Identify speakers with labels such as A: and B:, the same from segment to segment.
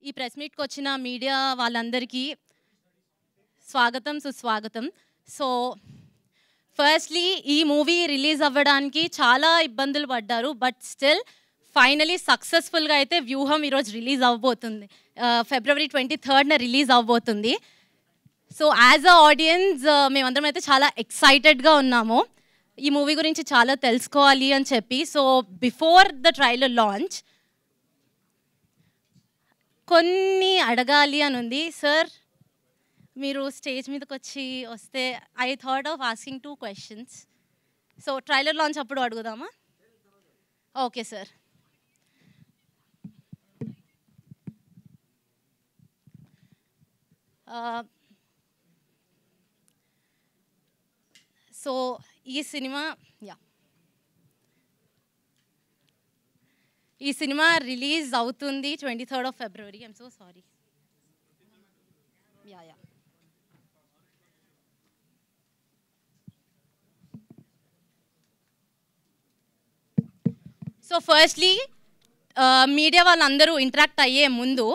A: ఈ ప్రెస్ మీట్కి వచ్చిన మీడియా వాళ్ళందరికీ స్వాగతం సుస్వాగతం. సో ఫస్ట్లీ ఈ మూవీ రిలీజ్ అవ్వడానికి చాలా ఇబ్బందులు పడ్డారు, బట్ స్టిల్ ఫైనలీ సక్సెస్ఫుల్గా అయితే వ్యూహం ఈరోజు రిలీజ్ అవ్వబోతుంది. February 23rd రిలీజ్ అవ్వబోతుంది. సో యాజ్ అ ఆడియన్స్ మేమందరం అయితే చాలా ఎక్సైటెడ్గా ఉన్నాము ఈ మూవీ గురించి చాలా తెలుసుకోవాలి అని చెప్పి. So before the trailer launch కొన్ని అడగాలి అని ఉంది. సార్ మీరు స్టేజ్ మీదకి వస్తే I thought of asking 2 questions. So trailer launch అప్పుడు అడుగుదామా? Okay sir. సో ఈ సినిమా రిలీజ్ అవుతుంది 23rd of February. I'm so sorry. Yeah so firstly media వాళ్ళందరూ ఇంటరాక్ట్ అయ్యే ముందు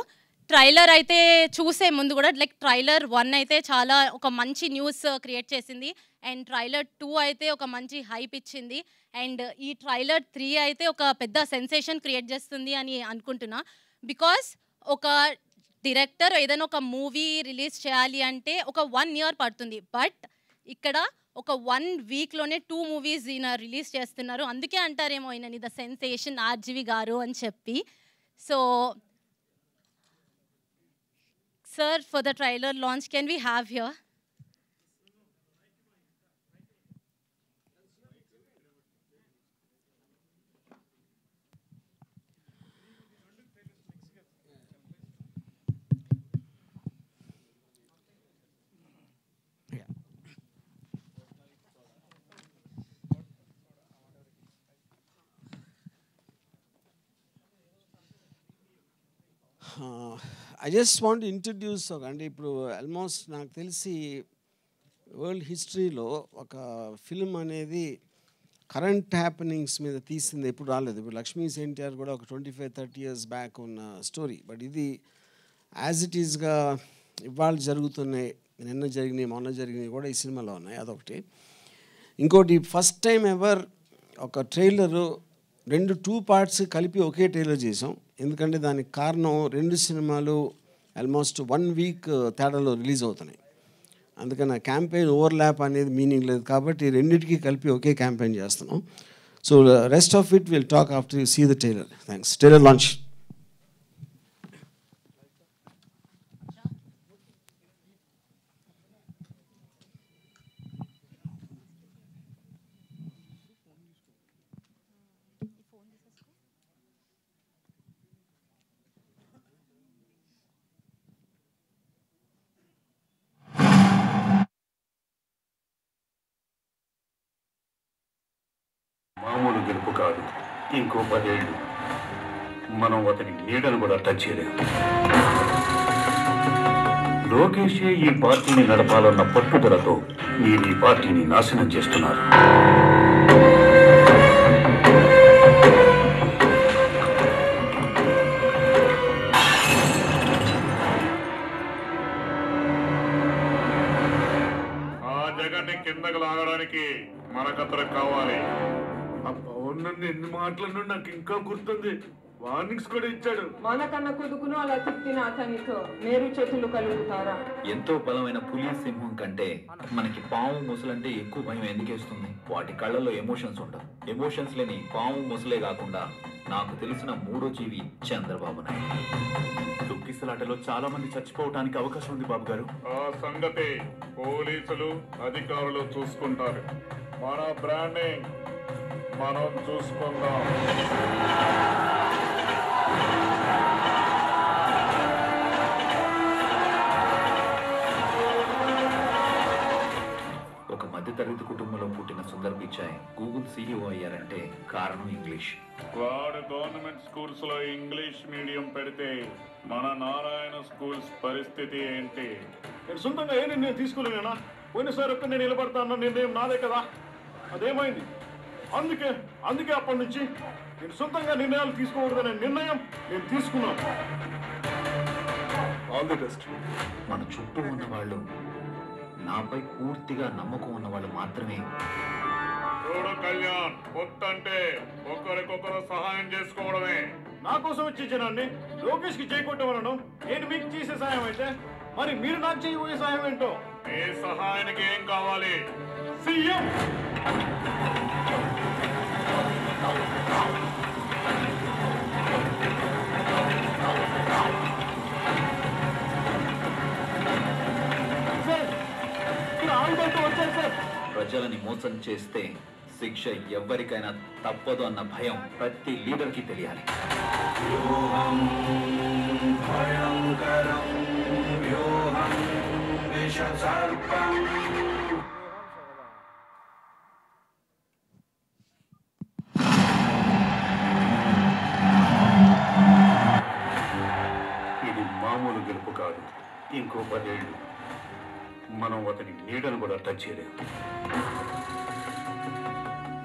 A: ట్రైలర్ అయితే చూసే ముందు కూడా లైక్ ట్రైలర్ 1 అయితే చాలా ఒక మంచి న్యూస్ క్రియేట్ చేసింది, అండ్ ట్రైలర్ 2 అయితే ఒక మంచి హైప్ ఇచ్చింది, అండ్ ఈ ట్రైలర్ 3 అయితే ఒక పెద్ద సెన్సేషన్ క్రియేట్ చేస్తుంది అని అనుకుంటున్నా. బికాస్ ఒక డైరెక్టర్ ఏదైనా ఒక మూవీ రిలీజ్ చేయాలి అంటే ఒక 1 year పడుతుంది, బట్ ఇక్కడ ఒక 1 weekలోనే 2 movies ఈయన రిలీజ్ చేస్తున్నారు. అందుకే అంటారేమో ఈయనని ద సెన్సేషన్ ఆర్జీవి గారు అని చెప్పి. So sir, for the trailer launch, can we have here?
B: I just want to introduce అంటే ఇప్పుడు ఆల్మోస్ట్ నాకు తెలిసి వరల్డ్ హిస్టరీలో ఒక ఫిల్మ్ అనేది కరెంట్ హ్యాపెనింగ్స్ మీద తీసింది ఎప్పుడు రాలేదు. ఇప్పుడు లక్ష్మీ ఎన్టీఆర్ కూడా ఒక 25-30 years బ్యాక్ ఉన్న స్టోరీ, బట్ ఇది యాజ్ ఇట్ ఈస్గా ఇవాళ జరుగుతున్నాయి, నిన్న జరిగినాయి, మొన్న జరిగినాయి కూడా ఈ సినిమాలో ఉన్నాయి. అదొకటి. ఇంకోటి ఫస్ట్ టైం ఎవర్ ఒక ట్రైలరు 2 parts కలిపి ఒకే ట్రైలర్ చేసాం. ఎందుకంటే దానికి కారణం 2 సినిమాలు ఆల్మోస్ట్ 1 week తేడాలో రిలీజ్ అవుతున్నాయి. అందుకని ఆ క్యాంపెయిన్ ఓవర్లాప్ అనేది మీనింగ్ లేదు, కాబట్టి రెండింటికి కలిపి ఒకే క్యాంపెయిన్ చేస్తున్నాం. So rest of it will talk after you see the trailer. Thanks. Trailer launch.
C: మామూలు గెలుపు కాదు, ఇంకో 10 ఏళ్ళు మనం అతని నీడను కూడా టచ్ చేయలేము. లోకేషే ఈ పార్టీని నడపాలన్న పట్టుదలతో మీరు ఈ పార్టీని నాశనం చేస్తున్నారు. ఆ జగన్ని కిందకు లాగడానికి మనకతను కావాలి. నన్ను ఎన్ని మాటలను నాకు ఇంకా గుర్తుంది. వార్నింగ్స్ కూడా ఇచ్చాడు.
D: మనకన్న కొడుకును అలా తిట్టిన అతనితో మేరు చేతులు కలుగుతారా?
E: ఎంతో బలమైన పులి సింహం కంటే మనకి పాము ముసలంటే ఎక్కువ భయం ఎందుకేస్తుంది? వాటి కళ్ళల్లో ఎమోషన్స్ ఉండవు. ఎమోషన్స్ లేని పాము ముసలే కాకుండా నాకు తెలిసిన 3వ జీవి చంద్రబాబు నాయుడు.
F: తొక్కిసలాటలో చాలా మంది చచ్చిపోవడానికి అవకాశం ఉంది బాబు గారు.
C: ఆ సంగతి పోలీసులు అధికారులు చూసుకుంటారు. మన బ్రాండింగ్ మనం చూసుకుందాం.
E: ఒక మధ్యతరగతి కుటుంబంలో పుట్టిన సుందర్ పిచాయ్ గూగుల్ CEO అయ్యారంటే కారణం ఇంగ్లీష్.
C: వాడు గవర్నమెంట్ స్కూల్స్ లో ఇంగ్లీష్ మీడియం పెడితే మన నారాయణ స్కూల్స్ పరిస్థితి ఏంటి?
F: నేను సొంతంగా ఏ నిర్ణయం తీసుకోలేనా? పోయినసారి ఒక్క నేను నిలబడతా అన్న నిర్ణయం నాదే కదా, అదేమైంది? అందుకే అప్పటి నుంచి నేను సొంతంగా నిర్ణయాలు తీసుకోకూడదనే నిర్ణయం నేను తీసుకున్నాను. All the best.
E: మన చుట్టూ ఉన్న వాళ్ళు, నాపై పూర్తిగా నమ్మకం ఉన్న వాళ్ళు మాత్రమే.
C: చూడు కళ్యాణ్, పొత్తంటే ఒకరికొకరు సహాయం చేసుకోవడమే.
F: నా కోసం వచ్చే జనాన్ని లోకేష్ కి చేయకొట్టమనడం నేను మీకు చేసే సాయం అయితే, మరి మీరు నాకు చేయబోయే సాయం ఏంటో?
C: ఏ సహాయానికి ఏం కావాలి?
F: సీఎం
E: ప్రజలని మోసం చేస్తే శిక్ష ఎవరికైనా తప్పదు అన్న భయం ప్రతి లీడర్కి తెలియాలి.
F: ఇది మామూలు గెలుపు కాదు. ఇంకో 10 ఏళ్ళు మనం అతని నీడను కూడా టచ్ చేయలేము.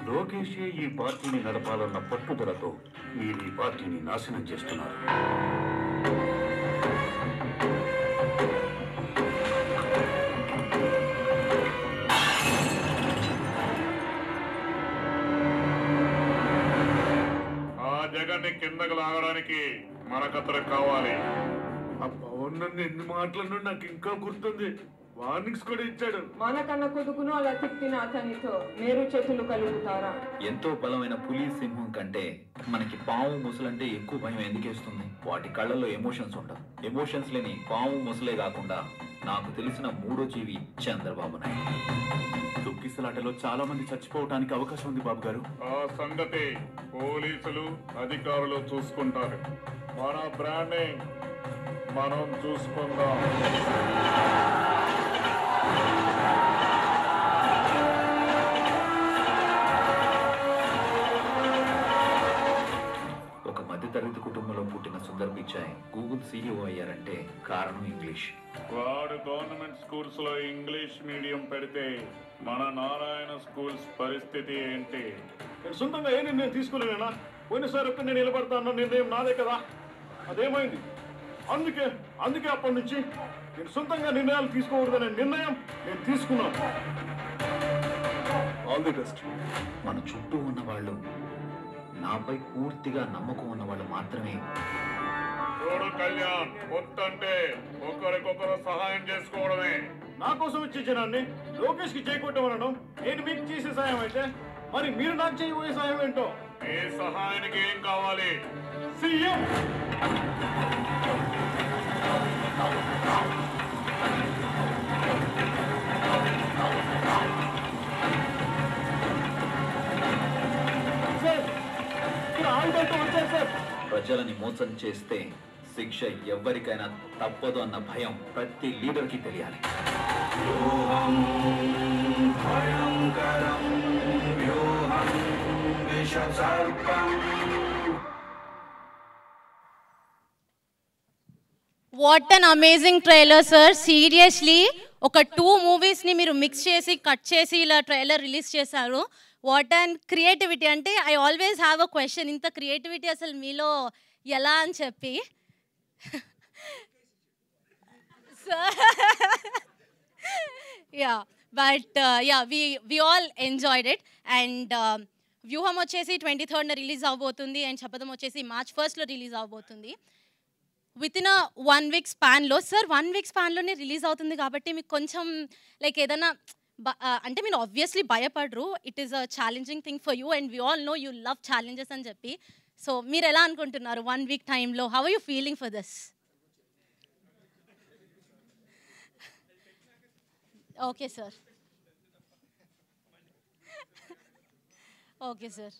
F: లోకేష్ ఈ పార్టీని నడపాలన్న పట్టుదలతో మీరు ఈ పార్టీని నాశనం చేస్తున్నారు.
C: ఆ జగన్ని కిందకు లాగడానికి మనకతను కావాలి. ఆ పవన్ నన్ను ఎన్ని మాటలను నాకు ఇంకా గుర్తుంది. వార్నింగ్స్ కూడా ఇచ్చాడు.
D: మనకన్న కొడుకును అలా తిట్టిన అతనితో మీరు చేతులు కలుగుతారా?
E: ఎంతో బలమైన పులి సింహం కంటే మనకి పాము ముసలంటే ఎక్కువ భయం ఎందుకేస్తుంది? వాటి కళ్ళల్లో ఎమోషన్స్ ఉండవు. ఎమోషన్స్ లేని పాము ముసలే కాకుండా నాకు తెలిసిన మూడో జీవి చంద్రబాబు నాయుడు.
F: తొక్కిసలాటలో చాలా మంది చచ్చిపోవడానికి అవకాశం ఉంది బాబు గారు.
C: ఆ సంగతి పోలీసులు అధికారులు చూసుకుంటారు. మన బ్రాండింగ్ మనం చూసుకుందాం.
E: ఒక మధ్యతరగతి కుటుంబంలో పుట్టిన సుందర్ పిచాయ్ గూగుల్ CEO అయ్యారంటే కారణం ఇంగ్లీష్.
C: వాడు గవర్నమెంట్ స్కూల్స్ లో ఇంగ్లీష్ మీడియం పెడితే మన నారాయణ స్కూల్స్ పరిస్థితి ఏంటి?
F: నేను సొంతంగా ఏ నిర్ణయం తీసుకోలేనా? పోయినసారి ఒక్క నేను నిలబడతా అన్న నిర్ణయం నాదే కదా, అదేమైంది? అందుకే అప్పటి నుంచి నేను సొంతంగా నిర్ణయాలు తీసుకోకూడదనే నిర్ణయం నేను తీసుకున్నాను. All the best.
E: మన చుట్టూ ఉన్న వాళ్ళు, నాపై పూర్తిగా నమ్మకం ఉన్న వాళ్ళు మాత్రమే.
C: చూడు కళ్యాణ్, పొత్తంటే ఒకరికొకరు సహాయం చేసుకోవడమే.
F: నా కోసం వచ్చే జనాన్ని లోకేష్ కి చేయకొట్టమనడం నేను మీకు చేసే సాయం అయితే, మరి మీరు నాకు చేయబోయే సాయం ఏంటో?
C: ఏ సహాయానికి ఏం కావాలి?
F: సీఎం
E: ప్రజలని మోసం చేస్తే శిక్ష ఎవరికైనా తప్పదు అన్న భయం ప్రతి లీడర్కి తెలియాలి.
A: What an amazing trailer sir. Seriously ఒక 2 మూవీస్ని మీరు మిక్స్ చేసి కట్ చేసి ఇలా ట్రైలర్ రిలీజ్ చేశారు. What and creativity. అంటే I always have a question, ఇంత క్రియేటివిటీ అసలు మీలో ఎలా అని చెప్పి. Yeah but yeah we all enjoyed it. And Vyooham వచ్చేసి 23rd రిలీజ్ అవబోతుంది అండ్ శపథం వచ్చేసి March 1st రిలీజ్ అవబోతుంది. వితిన్ 1 వీక్ స్పాన్లో. సార్ 1 వీక్ స్పాన్లోనే రిలీజ్ అవుతుంది కాబట్టి మీకు కొంచెం లైక్ ఏదైనా అంటే మీరు ఆబ్వియస్లీ భయపడరు. It is a challenging thing for you and we all know you love challenges అని చెప్పి. సో మీరు ఎలా అనుకుంటున్నారు 1 వీక్ టైంలో? How are you feeling for this? Okay sir. Okay sir.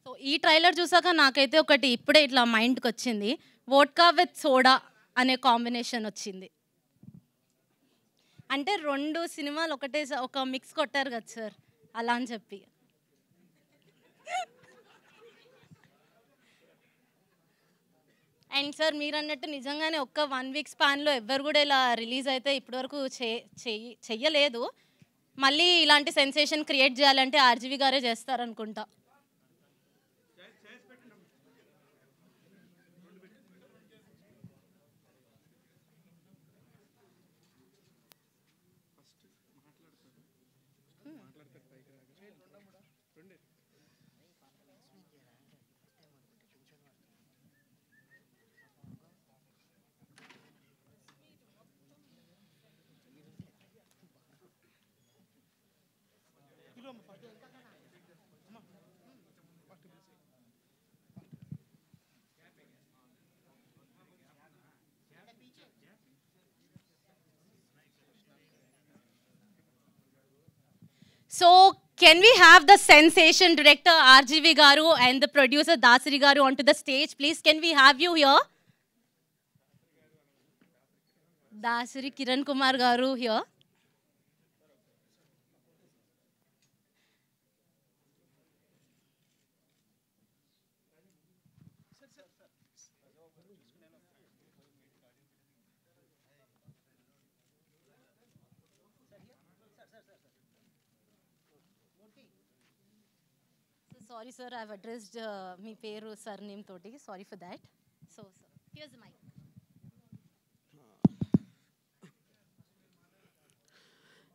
A: So ఈ ట్రైలర్ చూసాక నాకైతే ఒకటి ఇప్పుడే ఇట్లా మైండ్కి వచ్చింది, వోడ్కా విత్ సోడా అనే కాంబినేషన్ వచ్చింది. అంటే 2 సినిమాలు ఒకటే ఒక మిక్స్ కొట్టారు కదా సార్, అలా అని చెప్పి. అండ్ సార్ మీరు అన్నట్టు నిజంగానే ఒక్క 1 వీక్ స్పాన్లో ఎవ్వరు కూడా ఇలా రిలీజ్ అయితే ఇప్పటివరకు చెయ్యలేదు. మళ్ళీ ఇలాంటి సెన్సేషన్ క్రియేట్ చేయాలంటే ఆర్జీవి గారే చేస్తారనుకుంటా. So can we have the sensation director RGV Garu and the producer Dasari Garu onto the stage, please? Can we have you here? Dasari Kiran Kumar Garu here. Sorry sir, I have addressed me peru surname toti. Sorry for that. So sir, here's the mic.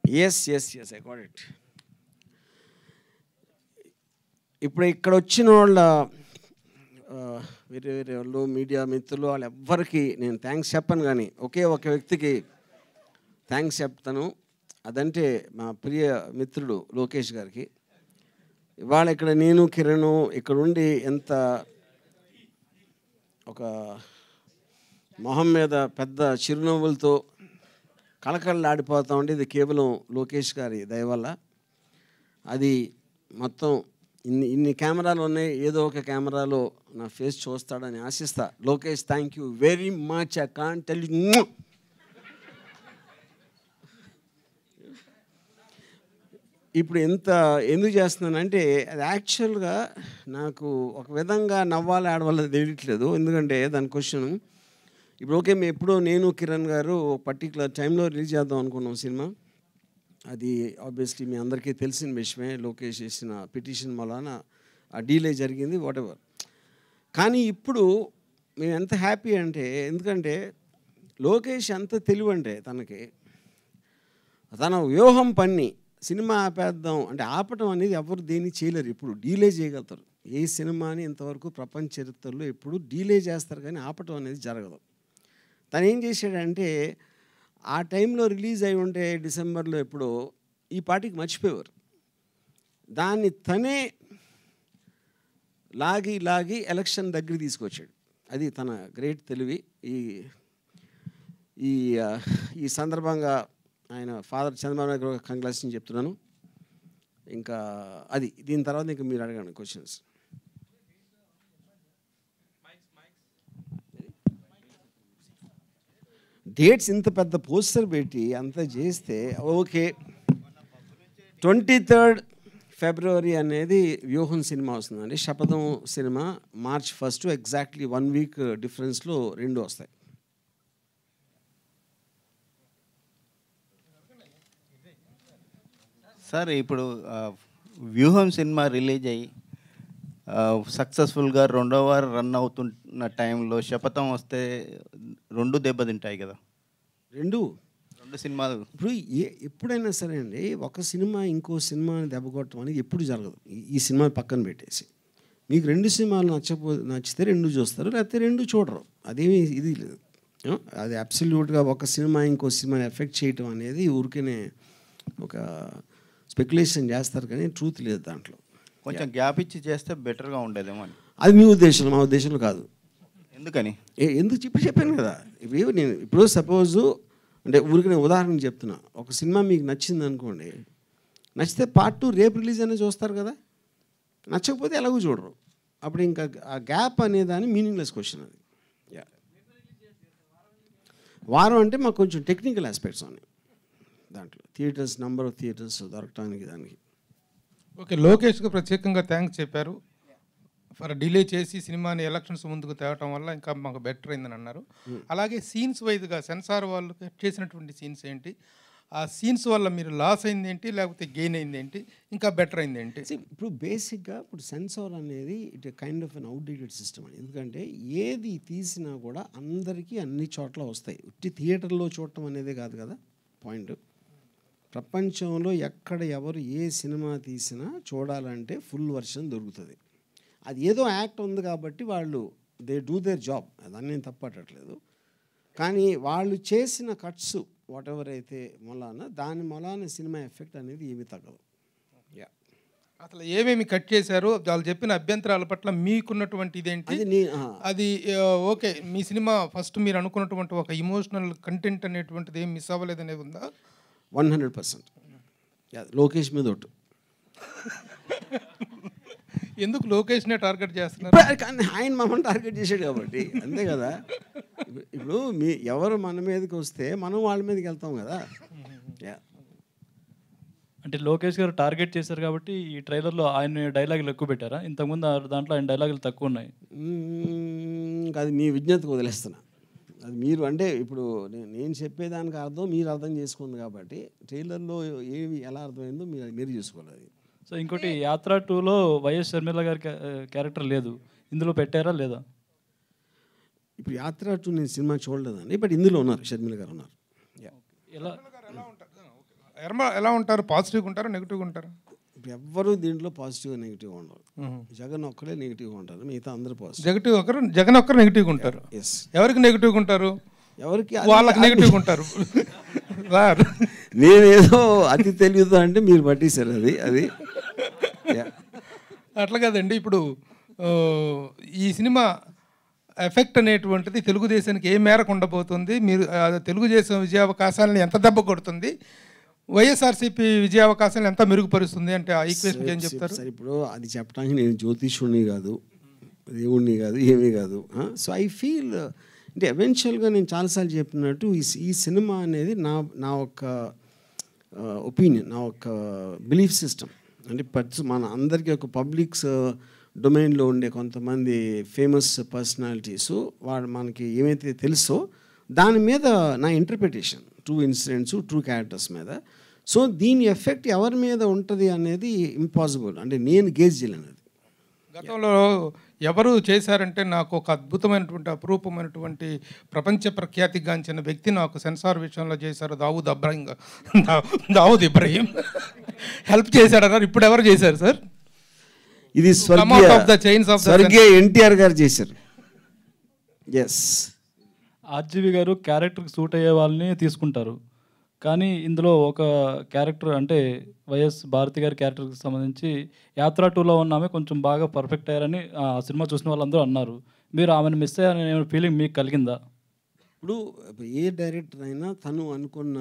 B: Yes, I got it. ఇప్పుడు ఇక్కడ వచ్చిన వాళ్ళ వేరే వేరే వాళ్ళు media మిత్రులు వాళ్ళు ఎవ్వరికి నేను థ్యాంక్స్ చెప్పను, కానీ ఒకే ఒక వ్యక్తికి థ్యాంక్స్ చెప్తాను. అదంటే మా ప్రియ మిత్రుడు లోకేష్ గారికి. ఇవాళ ఇక్కడ నేను కిరణ్ ఇక్కడ ఉండి ఎంత ఒక మొహం మీద పెద్ద చిరునవ్వులతో కళకళలాడిపోతూ ఉండి, ఇది కేవలం లోకేష్ గారి దయ వల్ల. అది మొత్తం ఇన్ని కెమెరాలు ఉన్నాయి, ఏదో ఒక కెమెరాలో నా ఫేస్ చూస్తాడని ఆశిస్తా. Lokesh, thank you very much. I can't tell you. ఇప్పుడు ఎందుకు చేస్తున్నానంటే అది యాక్చువల్గా నాకు ఒక విధంగా నవ్వాలి ఆడవాళ్ళది తెలియట్లేదు. ఎందుకంటే దాని క్వశ్చన్ ఇప్పుడు ఓకే, మేము ఎప్పుడో నేను కిరణ్ గారు పర్టికులర్ టైంలో రిలీజ్ చేద్దాం అనుకున్నాం సినిమా. అది ఆబ్వియస్లీ మీ అందరికీ తెలిసిన విషయమే. లోకేష్ చేసిన పిటిషన్ వలన ఆ డీలే జరిగింది, వాట్ ఎవర్. కానీ ఇప్పుడు మేము ఎంత హ్యాపీ అంటే, ఎందుకంటే లోకేష్ ఎంత తెలివంటే తన వ్యూహం పన్ని సినిమా ఆపేద్దాం అంటే ఆపటం అనేది ఎవరు దేన్ని చేయలేరు. ఇప్పుడు డీలే చేయగలుగుతారు. ఏ సినిమాని ఇంతవరకు ప్రపంచ చరిత్రలో ఎప్పుడు డీలే చేస్తారు, కానీ ఆపటం అనేది జరగదు. తను ఏం చేశాడంటే ఆ టైంలో రిలీజ్ అయి ఉంటే డిసెంబర్లో ఎప్పుడో ఈ పార్టీకి మర్చిపోయేవారు. దాన్ని తనే లాగి ఎలక్షన్ దగ్గర తీసుకొచ్చాడు. అది తన గ్రేట్ తెలివి. ఈ సందర్భంగా ఆయన ఫాదర్ చంద్రబాబు నాయుడు గారు కంగ్రాచులేషన్ చెప్తున్నాను. ఇంకా అది దీని తర్వాత ఇంకా మీరు అడగండి క్వశ్చన్స్. డేట్స్ ఇంత పెద్ద పోస్టర్ పెట్టి అంత చేస్తే ఓకే. 23rd ఫిబ్రవరి అనేది వ్యూహం సినిమా వస్తుందండి. శపథం సినిమా March 1 ఎగ్జాక్ట్లీ 1 వీక్ డిఫరెన్స్లో 2 వస్తాయి.
G: సార్ ఇప్పుడు వ్యూహం సినిమా రిలీజ్ అయ్యి సక్సెస్ఫుల్గా 2వ వారం రన్ అవుతున్న టైంలో శపథం వస్తే 2 దెబ్బతింటాయి కదా. రెండు సినిమాలు
B: ఇప్పుడు ఎప్పుడైనా సరే అండి, ఒక సినిమా ఇంకో సినిమాని దెబ్బకొట్టడం అనేది ఎప్పుడు జరగదు. ఈ సినిమా పక్కన పెట్టేసి మీకు 2 సినిమాలు నచ్చితే 2 చూస్తారు, లేకపోతే 2 చూడరు. అదేమి ఇది లేదు. అది అబ్సల్యూట్గా ఒక సినిమా ఇంకో సినిమాని ఎఫెక్ట్ చేయటం అనేది ఊరికేనే ఒక స్పెక్యులేషన్ చేస్తారు, కానీ ట్రూత్ లేదు దాంట్లో.
G: కొంచెం గ్యాప్ ఇచ్చి చేస్తే బెటర్గా ఉండేదేమో అని.
B: అది మీ ఉద్దేశం, మా ఉద్దేశంలో కాదు.
G: ఎందుకని?
B: ఎందుకు చెప్పాను కదా. ఇప్పుడు సపోజు అంటే ఊరికి నేను ఉదాహరణ చెప్తున్నా. ఒక సినిమా మీకు నచ్చింది అనుకోండి, నచ్చితే Part 2 రేపు రిలీజ్ అనేది చూస్తారు కదా. నచ్చకపోతే ఎలాగో చూడరు. అప్పుడు ఇంకా ఆ గ్యాప్ అనేదాన్ని మీనింగ్లెస్ క్వశ్చన్ అది. వారం అంటే మాకు కొంచెం టెక్నికల్ ఆస్పెక్ట్స్ ఉన్నాయి దాంట్లో, థియేటర్స్, నెంబర్ ఆఫ్ థియేటర్స్ దొరకటానికి దానికి.
H: ఓకే, లోకేష్కి ప్రత్యేకంగా థ్యాంక్స్ చెప్పారు ఫర్ డిలే చేసి సినిమాని ఎలక్షన్స్ ముందుకు తేవటం వల్ల ఇంకా మాకు బెటర్ అయిందని అన్నారు. అలాగే సీన్స్ వైజ్గా సెన్సార్ వాళ్ళు కట్ చేసినటువంటి సీన్స్ ఏంటి, ఆ సీన్స్ వల్ల మీరు లాస్ అయింది ఏంటి, లేకపోతే గెయిన్ అయింది ఏంటి, ఇంకా బెటర్ అయింది ఏంటి?
B: ఇప్పుడు బేసిక్గా ఇప్పుడు సెన్సార్ అనేది it kind of an outdated system అని. ఎందుకంటే ఏది తీసినా కూడా అందరికీ అన్ని చోట్ల వస్తాయి. ఉట్టి థియేటర్లో చూడటం అనేది కాదు కదా పాయింట్. ప్రపంచంలో ఎక్కడ ఎవరు ఏ సినిమా తీసినా చూడాలంటే ఫుల్ వర్షన్ దొరుకుతుంది. అది ఏదో యాక్ట్ ఉంది కాబట్టి వాళ్ళు దే డూ దేర్ జాబ్, దాన్ని నేను తప్పట్టట్లేదు. కానీ వాళ్ళు చేసిన కట్స్ వాట్ ఎవర్ అయితే దాని మొలాన సినిమా ఎఫెక్ట్ అనేది ఏమీ తగ్గదు.
H: అసలు ఏమేమి కట్ చేశారు, వాళ్ళు చెప్పిన అభ్యంతరాల పట్ల మీకున్నటువంటి ఇదేంటి? అది ఓకే, మీ సినిమా ఫస్ట్ మీరు అనుకున్నటువంటి ఒక ఇమోషనల్ కంటెంట్ అనేటువంటిది ఏం మిస్ అవ్వలేదు అనేది ఉందా?
B: 100%. లోకేష్ మీద ఒట్టు.
H: ఎందుకు లోకేష్నే టార్గెట్ చేస్తున్నారు?
B: కానీ ఆయన మమ్మల్ని టార్గెట్ చేసాడు కాబట్టి అంతే కదా. ఇప్పుడు ఎవరు మన మీదకి వస్తే మనం వాళ్ళ మీదకి వెళ్తాం కదా.
I: అంటే లోకేష్ గారు టార్గెట్ చేశారు కాబట్టి ఈ ట్రైలర్లో ఆయన డైలాగులు ఎక్కువ పెట్టారా? ఇంతకుముందు దాంట్లో ఆయన డైలాగులు తక్కువ ఉన్నాయి.
B: అది మీ విజ్ఞతకు వదిలేస్తున్నా. అది మీరు అంటే ఇప్పుడు నేను చెప్పేదానికి అర్థం మీరు అర్థం చేసుకుంది కాబట్టి ట్రైలర్లో ఏవి ఎలా అర్థమైందో మీరు చూసుకోవాలి.
I: సో ఇంకోటి యాత్ర 2లో వైఎస్ షర్మిల గారి క్యారెక్టర్ లేదు, ఇందులో పెట్టారా లేదా?
B: ఇప్పుడు యాత్ర 2 నేను సినిమా చూడలేదండి, బట్ ఇందులో ఉన్నారు, షర్మిల గారు ఉన్నారు.
H: ఎలా ఉంటారు? పాజిటివ్గా ఉంటారా, నెగిటివ్గా ఉంటారా?
B: ఇప్పుడు ఎవ్వరూ దీంట్లో పాజిటివ్గా నెగిటివ్గా ఉండరు. జగన్ ఒక్కడే నెగిటివ్గా ఉంటారు, మిగతా అందరూ పాజిటివ్.
H: జగన్ ఒక్కరు నెగిటివ్గా ఉంటారు. ఎవరికి నెగిటివ్గా ఉంటారు?
B: ఎవరికి
H: వాళ్ళకి నెగిటివ్గా ఉంటారు.
B: నేనేదో అతి తెలియదు అంటే మీరు పట్టేశారు అది.
H: అట్లా కాదండి, ఇప్పుడు ఈ సినిమా ఎఫెక్ట్ అనేటువంటిది తెలుగుదేశానికి ఏ మేరకు ఉండబోతుంది? మీరు తెలుగుదేశం విజయావకాశాలను ఎంత దెబ్బ కొడుతుంది, వైఎస్ఆర్సీపీ విజయావకాశాలను ఎంత మెరుగుపరుస్తుంది అంటే ఆ ఈక్వేషన్ ఏం చెప్తారు?
B: సరే, ఇప్పుడు అది చెప్పడానికి నేను జ్యోతిష్యుడిని కాదు, దేవుణ్ణి కాదు, ఏమీ కాదు. సో ఐ ఫీల్ అంటే ఎవెన్చువల్గా నేను చాలాసార్లు చెప్పినట్టు ఈ సినిమా అనేది నా ఒక ఒపీనియన్, నా ఒక బిలీఫ్ సిస్టమ్. అంటే మన అందరికీ ఒక పబ్లిక్స్ డొమైన్లో ఉండే కొంతమంది ఫేమస్ పర్సనాలిటీస్ వాళ్ళు మనకి ఏమైతే తెలుసో దాని మీద నా interpretation, true incidents, true characters మీద. సో దీని ఎఫెక్ట్ ఎవరి మీద ఉంటుంది అనేది ఇంపాసిబుల్, అంటే నేను గేజ్ చేయలేను.
H: గతంలో ఎవరు చేశారంటే నాకు ఒక అద్భుతమైనటువంటి అపురూపమైనటువంటి ప్రపంచ ప్రఖ్యాతిగాంచిన వ్యక్తి నాకు సెన్సార్ విషయంలో చేశారు, దావూద్ ఇబ్రహీం హెల్ప్ చేశాడన్నారు. ఇప్పుడు ఎవరు చేశారు సార్?
B: ఇది స్వర్గీయ ఎన్టీఆర్ గారు చేశారు. ఎస్,
I: ఆర్జీవి గారు క్యారెక్టర్కి సూట్ అయ్యే వాళ్ళని తీసుకుంటారు, కానీ ఇందులో ఒక క్యారెక్టర్ అంటే వైఎస్ భారతి గారి క్యారెక్టర్కి సంబంధించి యాత్ర 2లో ఉన్న ఆమె కొంచెం బాగా పర్ఫెక్ట్ అయ్యారని ఆ సినిమా చూసిన వాళ్ళందరూ అన్నారు. మీరు ఆమెను మిస్ అయ్యారనే ఫీలింగ్ మీకు కలిగిందా?
B: ఇప్పుడు ఏ డైరెక్టర్ అయినా తను అనుకున్న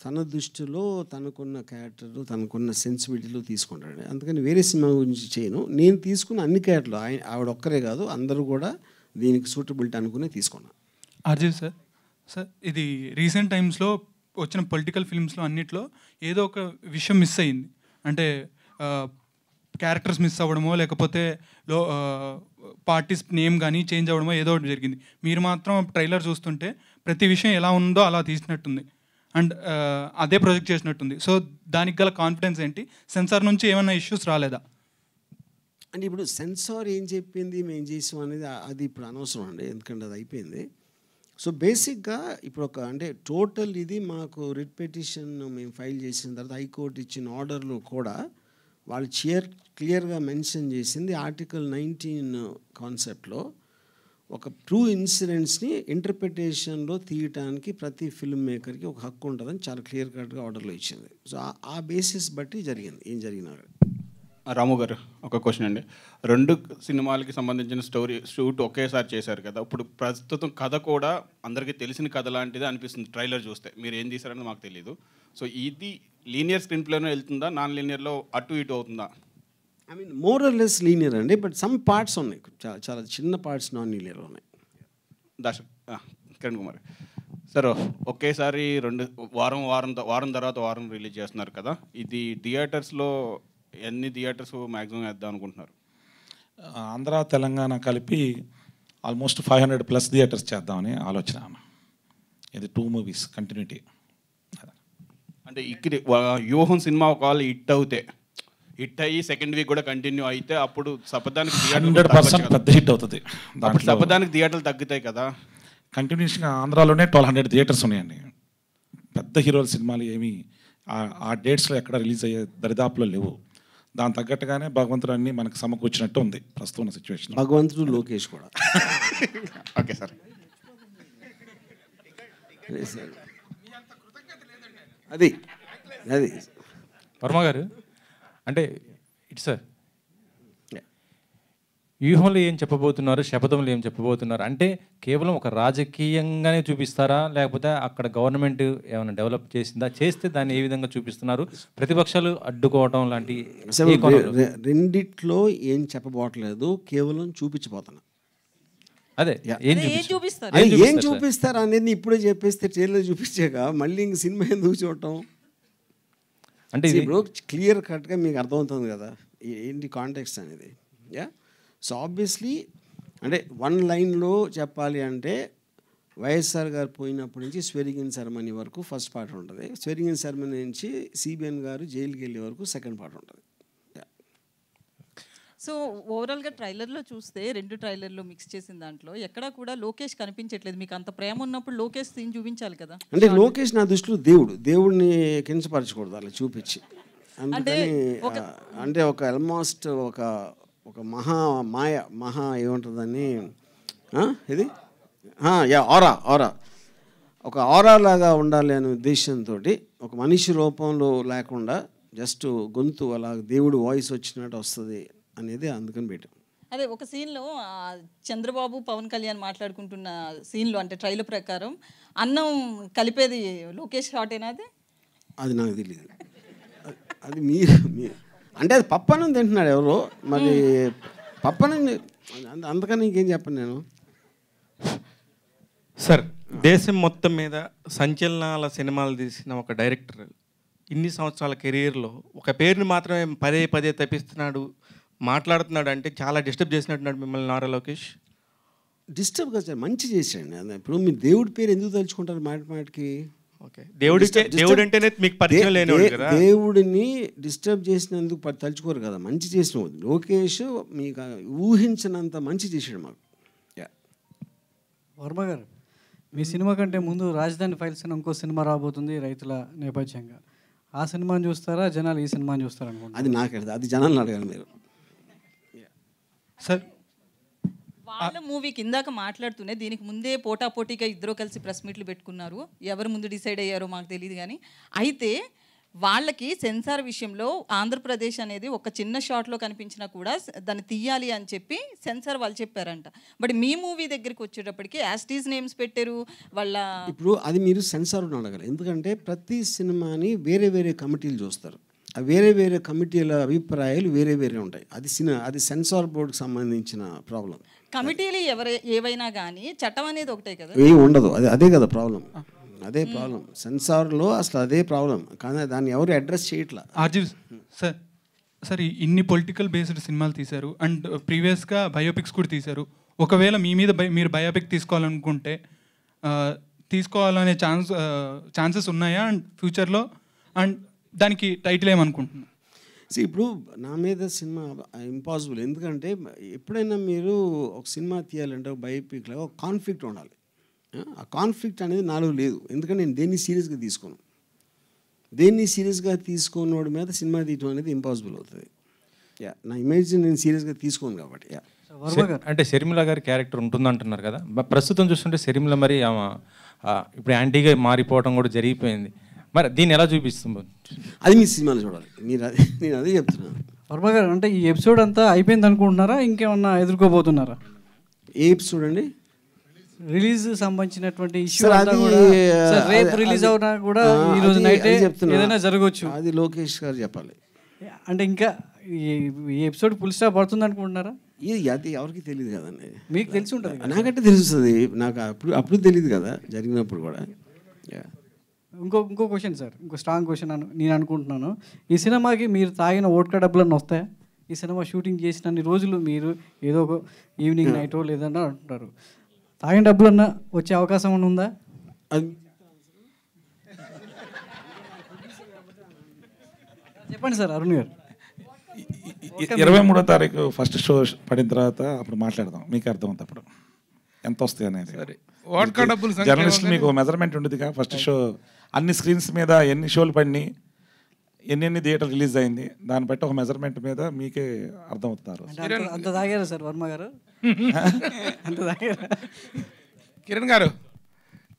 B: తన దృష్టిలో తనకున్న క్యారెక్టర్, తనకున్న సెన్సిబిలిటీలో తీసుకుంటాడు. అందుకని వేరే సినిమా గురించి చేయను. నేను తీసుకున్న అన్ని క్యారెక్టర్లు ఆవిడ ఒక్కరే కాదు, అందరూ కూడా దీనికి సూటబిలిటీ అనుకునే తీసుకున్నాను.
J: ఆర్జీవి సార్, ఇది రీసెంట్ టైమ్స్లో వచ్చిన పొలిటికల్ ఫిల్మ్స్లో అన్నిట్లో ఏదో ఒక విషయం మిస్ అయ్యింది. అంటే క్యారెక్టర్స్ మిస్ అవ్వడమో లేకపోతే పార్టీస్ నేమ్ కానీ చేంజ్ అవ్వడమో ఏదో ఒకటి జరిగింది. మీరు మాత్రం ట్రైలర్ చూస్తుంటే ప్రతి విషయం ఎలా ఉందో అలా తీసినట్టుంది అండ్ అదే ప్రొజెక్ట్ చేసినట్టుంది. సో దానికి గల కాన్ఫిడెన్స్ ఏంటి? సెన్సార్ నుంచి ఏమైనా ఇష్యూస్ రాలేదా?
B: అంటే ఇప్పుడు సెన్సార్ ఏం చెప్పింది మేము చేసాం అనేది అది ఇప్పుడు అనవసరం అండి, ఎందుకంటే అది అయిపోయింది. సో బేసిక్గా ఇప్పుడు అంటే టోటల్ ఇది మాకు రిట్ పిటిషన్ మేము ఫైల్ చేసిన తర్వాత హైకోర్టు ఇచ్చిన ఆర్డర్లు కూడా వాళ్ళు క్లియర్గా మెన్షన్ చేసింది ఆర్టికల్ 19 కాన్సెప్ట్లో ఒక ట్రూ ఇన్సిడెంట్స్ని ఇంటర్ప్రిటేషన్లో తీయటానికి ప్రతి ఫిల్మ్ మేకర్కి ఒక హక్కు ఉంటుందని చాలా క్లియర్ కట్గా ఆర్డర్లో ఇచ్చింది. సో ఆ బేసిస్ బట్టి జరిగింది ఏం జరిగినా.
K: రాము గారు, ఒక క్వశ్చన్ అండి. 2 సినిమాలకి సంబంధించిన షూట్ ఒకేసారి చేశారు కదా, ఇప్పుడు ప్రస్తుతం కథ కూడా అందరికీ తెలిసిన కథ లాంటిదే అనిపిస్తుంది ట్రైలర్ చూస్తే. మీరు ఏం తీశారని మాకు తెలియదు. సో ఇది లీనియర్ స్క్రీన్ ప్లేలో వెళ్తుందా, నాన్ లీనియర్లో అటు ఇటు అవుతుందా?
B: I mean more or less linear అండి, బట్ సమ్ పార్ట్స్ ఉన్నాయి, చాలా చాలా చిన్న పార్ట్స్ నాన్ లీనియర్ ఉన్నాయి.
K: కిరణ్ కుమార్ సార్, ఒకేసారి వారం తర్వాత వారం రిలీజ్ చేస్తున్నారు కదా, ఇది థియేటర్స్లో ఎన్ని థియేటర్స్ మ్యాక్సిమం వేద్దాం అనుకుంటున్నారు?
L: ఆంధ్ర తెలంగాణ కలిపి ఆల్మోస్ట్ 500+ థియేటర్స్ చేద్దామని ఆలోచన. ఇది 2 మూవీస్ కంటిన్యూటీ.
K: అంటే ఇక్కడ వ్యూహం సినిమా ఒకవేళ హిట్ అయ్యి సెకండ్ వీక్ కూడా కంటిన్యూ అయితే అప్పుడు శపథానికి
L: 100% పెద్ద హిట్ అవుతుంది.
K: శపథానికి థియేటర్లు తగ్గుతాయి కదా.
L: కంటిన్యూషన్గా ఆంధ్రాలోనే 1200 థియేటర్స్ ఉన్నాయండి. పెద్ద హీరోల సినిమాలు ఏమి ఆ డేట్స్లో ఎక్కడ రిలీజ్ అయ్యే దరిదాపులో లేవు. దాని తగ్గట్టుగానే భగవంతుడు అన్ని మనకు సమకూర్చినట్టు ఉంది ప్రస్తుతం ఉన్న సిచ్యువేషన్.
B: భగవంతుడు లోకేష్ కూడా.
K: Okay sir.
B: అది
M: వర్మ గారు, అంటే ఇటు సార్ వ్యూహంలో ఏం చెప్పబోతున్నారు, శపథంలో ఏం చెప్పబోతున్నారు అంటే కేవలం ఒక రాజకీయంగానే చూపిస్తారా, లేకపోతే అక్కడ గవర్నమెంట్ ఏమైనా డెవలప్ చేసిందా, చేస్తే దాన్ని ఏ విధంగా చూపిస్తున్నారు, ప్రతిపక్షాలు అడ్డుకోవడం లాంటి?
B: రెండిట్లో ఏం చెప్పబోట్లేదు, కేవలం చూపించబోతున్నా.
M: అదే
B: ఏం చూపిస్తారు అనేది ఇప్పుడే చెప్పేస్తే ట్రైలర్ చూపించాక మళ్ళీ ఇంక సినిమా ఎందుకు చూడటం అంటే ఇప్పుడు క్లియర్ కట్గా మీకు అర్థమవుతుంది కదా ఏంటి కాంటెక్స్ట్ అనేది. సో ఆబ్వియస్లీ అంటే 1 లైన్లో చెప్పాలి అంటే వైఎస్ఆర్ గారు పోయినప్పటి నుంచి స్వెరింగ్ సెరమనీ వరకు ఫస్ట్ పార్ట్ ఉంటుంది, స్వెరింగ్ సెరమనీ నుంచి సిబిఎన్ గారు జైలుకి వెళ్ళే వరకు సెకండ్ పార్ట్ ఉంటుంది.
N: సో ఓవరాల్గా ట్రైలర్లో చూస్తే 2 ట్రైలర్లో మిక్స్ చేసిన దాంట్లో ఎక్కడా కూడా లోకేష్ కనిపించట్లేదు. మీకు అంత ప్రేమ ఉన్నప్పుడు లోకేష్ సీన్ చూపించాలి కదా.
B: అంటే లోకేష్ నా దృష్టిలో దేవుడిని కించపరచకూడదు అలా చూపించి. అందుకని అంటే ఒక ఆల్మోస్ట్ ఒక మహా ఏముంటుందని ఇది ఆరా ఒక ఆరా లాగా ఉండాలి అనే ఉద్దేశంతో ఒక మనిషి రూపంలో లేకుండా జస్ట్ గొంతు అలా దేవుడు వాయిస్ వచ్చినట్టు వస్తుంది అనేది అందుకని పెట్టాం.
N: అదే ఒక సీన్లో చంద్రబాబు పవన్ కళ్యాణ్ మాట్లాడుకుంటున్న సీన్లో అంటే ట్రైలర్ ప్రకారం అన్నం కలిపేది లోకేష్ షాటేనా? అది
B: నాకు తెలియదు. అది మీరు అంటే అది పప్పనం తింటున్నాడు ఎవరో మరి పప్పనం, అందుకని ఇంకేం చెప్పను నేను.
O: సార్, దేశం మొత్తం మీద సంచలనాల సినిమాలు తీసిన ఒక డైరెక్టర్ ఇన్ని సంవత్సరాల కెరీర్లో ఒక పేరుని మాత్రమే పదే తప్పిస్తున్నాడు, మాట్లాడుతున్నాడు అంటే చాలా డిస్టర్బ్ చేసినట్టున్నాడు మిమ్మల్ని నారా లోకేష్.
B: డిస్టర్బ్ కదా సార్, మంచి చేసాడు. ఇప్పుడు మీరు దేవుడి పేరు ఎందుకు తలుచుకుంటారు మాటికి?
O: దేవుడు అంటేనే మీకు పరిచయం లేనివాడు కదా.
B: దేవుడిని డిస్టర్బ్ చేసినందుకు తలుచుకోరు కదా, మంచి చేసిన లోకేష్ మీకు ఊహించినంత మంచి చేసాడు మాకు.
P: వర్మ గారు, మీ సినిమా కంటే ముందు రాజధాని ఫైల్స్ అని ఇంకో సినిమా రాబోతుంది రైతుల నేపథ్యంగా. ఆ సినిమాని చూస్తారా జనాలు ఈ సినిమాని చూస్తారా అనుకుంటా?
B: అది నాకు అది జనాలను అడగాలి మీరు.
O: సార్,
N: వాళ్ళ మూవీకి ఇందాక మాట్లాడుతూనే దీనికి ముందే పోటాపోటీగా ఇద్దరు కలిసి ప్రెస్ మీట్లు పెట్టుకున్నారు. ఎవరు ముందు డిసైడ్ అయ్యారో మాకు తెలియదు కానీ, అయితే వాళ్ళకి సెన్సార్ విషయంలో ఆంధ్రప్రదేశ్ అనేది ఒక చిన్న షాట్లో కనిపించినా కూడా దాన్ని తీయాలి అని చెప్పి సెన్సార్ వాళ్ళు చెప్పారంట. బట్ మీ మూవీ దగ్గరికి వచ్చేటప్పటికి యాస్టీస్ నేమ్స్ పెట్టారు వాళ్ళ.
B: ఇప్పుడు అది మీరు సెన్సార్ అడగాలి, ఎందుకంటే ప్రతి సినిమాని వేరే వేరే కమిటీలు చూస్తారు. ఆ వేరే వేరే కమిటీల అభిప్రాయాలు వేరే వేరే ఉంటాయి. అది సెన్సార్ బోర్డుకి సంబంధించిన ప్రాబ్లం.
N: కమిటీలు ఏవైనా కానీ చట్టం అనేది ఒకటే కదా,
B: ఏమి ఉండదు. అదే కదా ప్రాబ్లం, అదే ప్రాబ్లం. సెన్సార్లో అసలు అదే ప్రాబ్లం, కానీ దాన్ని ఎవరు అడ్రస్ చేయట్లా.
J: సార్ ఇన్ని పొలిటికల్ బేస్డ్ సినిమాలు తీశారు అండ్ ప్రీవియస్గా బయోపిక్స్ కూడా తీశారు. ఒకవేళ మీ మీద మీరు బయోపిక్ తీసుకోవాలనుకుంటే తీసుకోవాలనే ఛాన్సెస్ ఉన్నాయా అండ్ ఫ్యూచర్లో? అండ్ దానికి టైటిల్ ఏమనుకుంటున్నాను?
B: ఇప్పుడు నా మీద సినిమా ఇంపాసిబుల్, ఎందుకంటే ఎప్పుడైనా మీరు ఒక సినిమా తీయాలంటే ఒక బయోపిక్లో ఒక కాన్ఫ్లిక్ట్ ఉండాలి. ఆ కాన్ఫ్లిక్ట్ అనేది నాలో లేదు, ఎందుకంటే నేను దేన్ని సీరియస్గా తీసుకోను. దేన్ని సీరియస్గా తీసుకోనోడి మీద సినిమా తీయడం అనేది ఇంపాసిబుల్ అవుతుంది. నా ఇమేజ్ నేను సీరియస్గా తీసుకోను కాబట్టి.
M: అంటే షర్మిల గారి క్యారెక్టర్ ఉంటుందంటున్నారు కదా, ప్రస్తుతం చూస్తుంటే షర్మిల మరి ఇప్పుడు యాంటీగా మారిపోవడం కూడా జరిగిపోయింది. మరి దీన్ని ఎలా చూపిస్తుంది?
B: అది మీ సినిమాలో చూడాలి. నేను అదే చెప్తున్నాను.
P: వర్మ గారు, అంటే ఈ ఎపిసోడ్ అంతా అయిపోయింది అనుకుంటున్నారా, ఇంకేమన్నా ఎదుర్కోబోతున్నారా?
B: ఏ ఎపిసోడ్ అండి?
P: రిలీజ్ సంబంధించినటువంటి ఇష్యూ రేపు రిలీజ్ అవునా కూడా ఈ రోజు నైట్ ఏదైనా జరగవచ్చు.
B: అది లోకేష్ గారు చెప్పాలి.
P: అంటే ఇంకా ఈ ఎపిసోడ్ ఫుల్ స్టాప్ పడుతుంది అనుకుంటున్నారా?
B: అది ఎవరికి తెలియదు కదండి.
P: మీకు తెలిసి ఉంటుంది.
B: నాకంటే తెలుస్తుంది, నాకు అప్పుడు తెలియదు కదా జరిగినప్పుడు కూడా.
P: ఇంకో క్వశ్చన్ సార్, ఇంకో స్ట్రాంగ్ క్వశ్చన్ నేను అనుకుంటున్నాను. ఈ సినిమాకి మీరు తాగిన ఓట్కా డబ్బులన్నీ వస్తాయా? ఈ సినిమా షూటింగ్ చేసినన్ని రోజులు మీరు ఏదో ఒక ఈవినింగ్ నైటో లేదన్నా అంటున్నారు, తాగిన డబ్బులన్నా వచ్చే అవకాశం ఏమైనా ఉందా? చెప్పండి సార్ అరుణ్ గారు.
L: 23వ తారీఖు ఫస్ట్ షో పడిన తర్వాత అప్పుడు మాట్లాడదాం, మీకు అర్థమవుతుంది అప్పుడు ఎంత వస్తాయి అనేది. జర్నలిస్ట్ మీకు మెజర్మెంట్ ఉండదుగా. ఫస్ట్ షో అన్ని స్క్రీన్స్ మీద ఎన్ని షోలు పడినాయి, ఎన్ని థియేటర్ రిలీజ్ అయింది, దాన్ని బట్టి ఒక మెజర్మెంట్ మీద మీకే అర్థమవుతున్నారు.
P: అంత తాగారా సార్ వర్మ గారు? అంత తాగారా?
H: కిరణ్ గారు,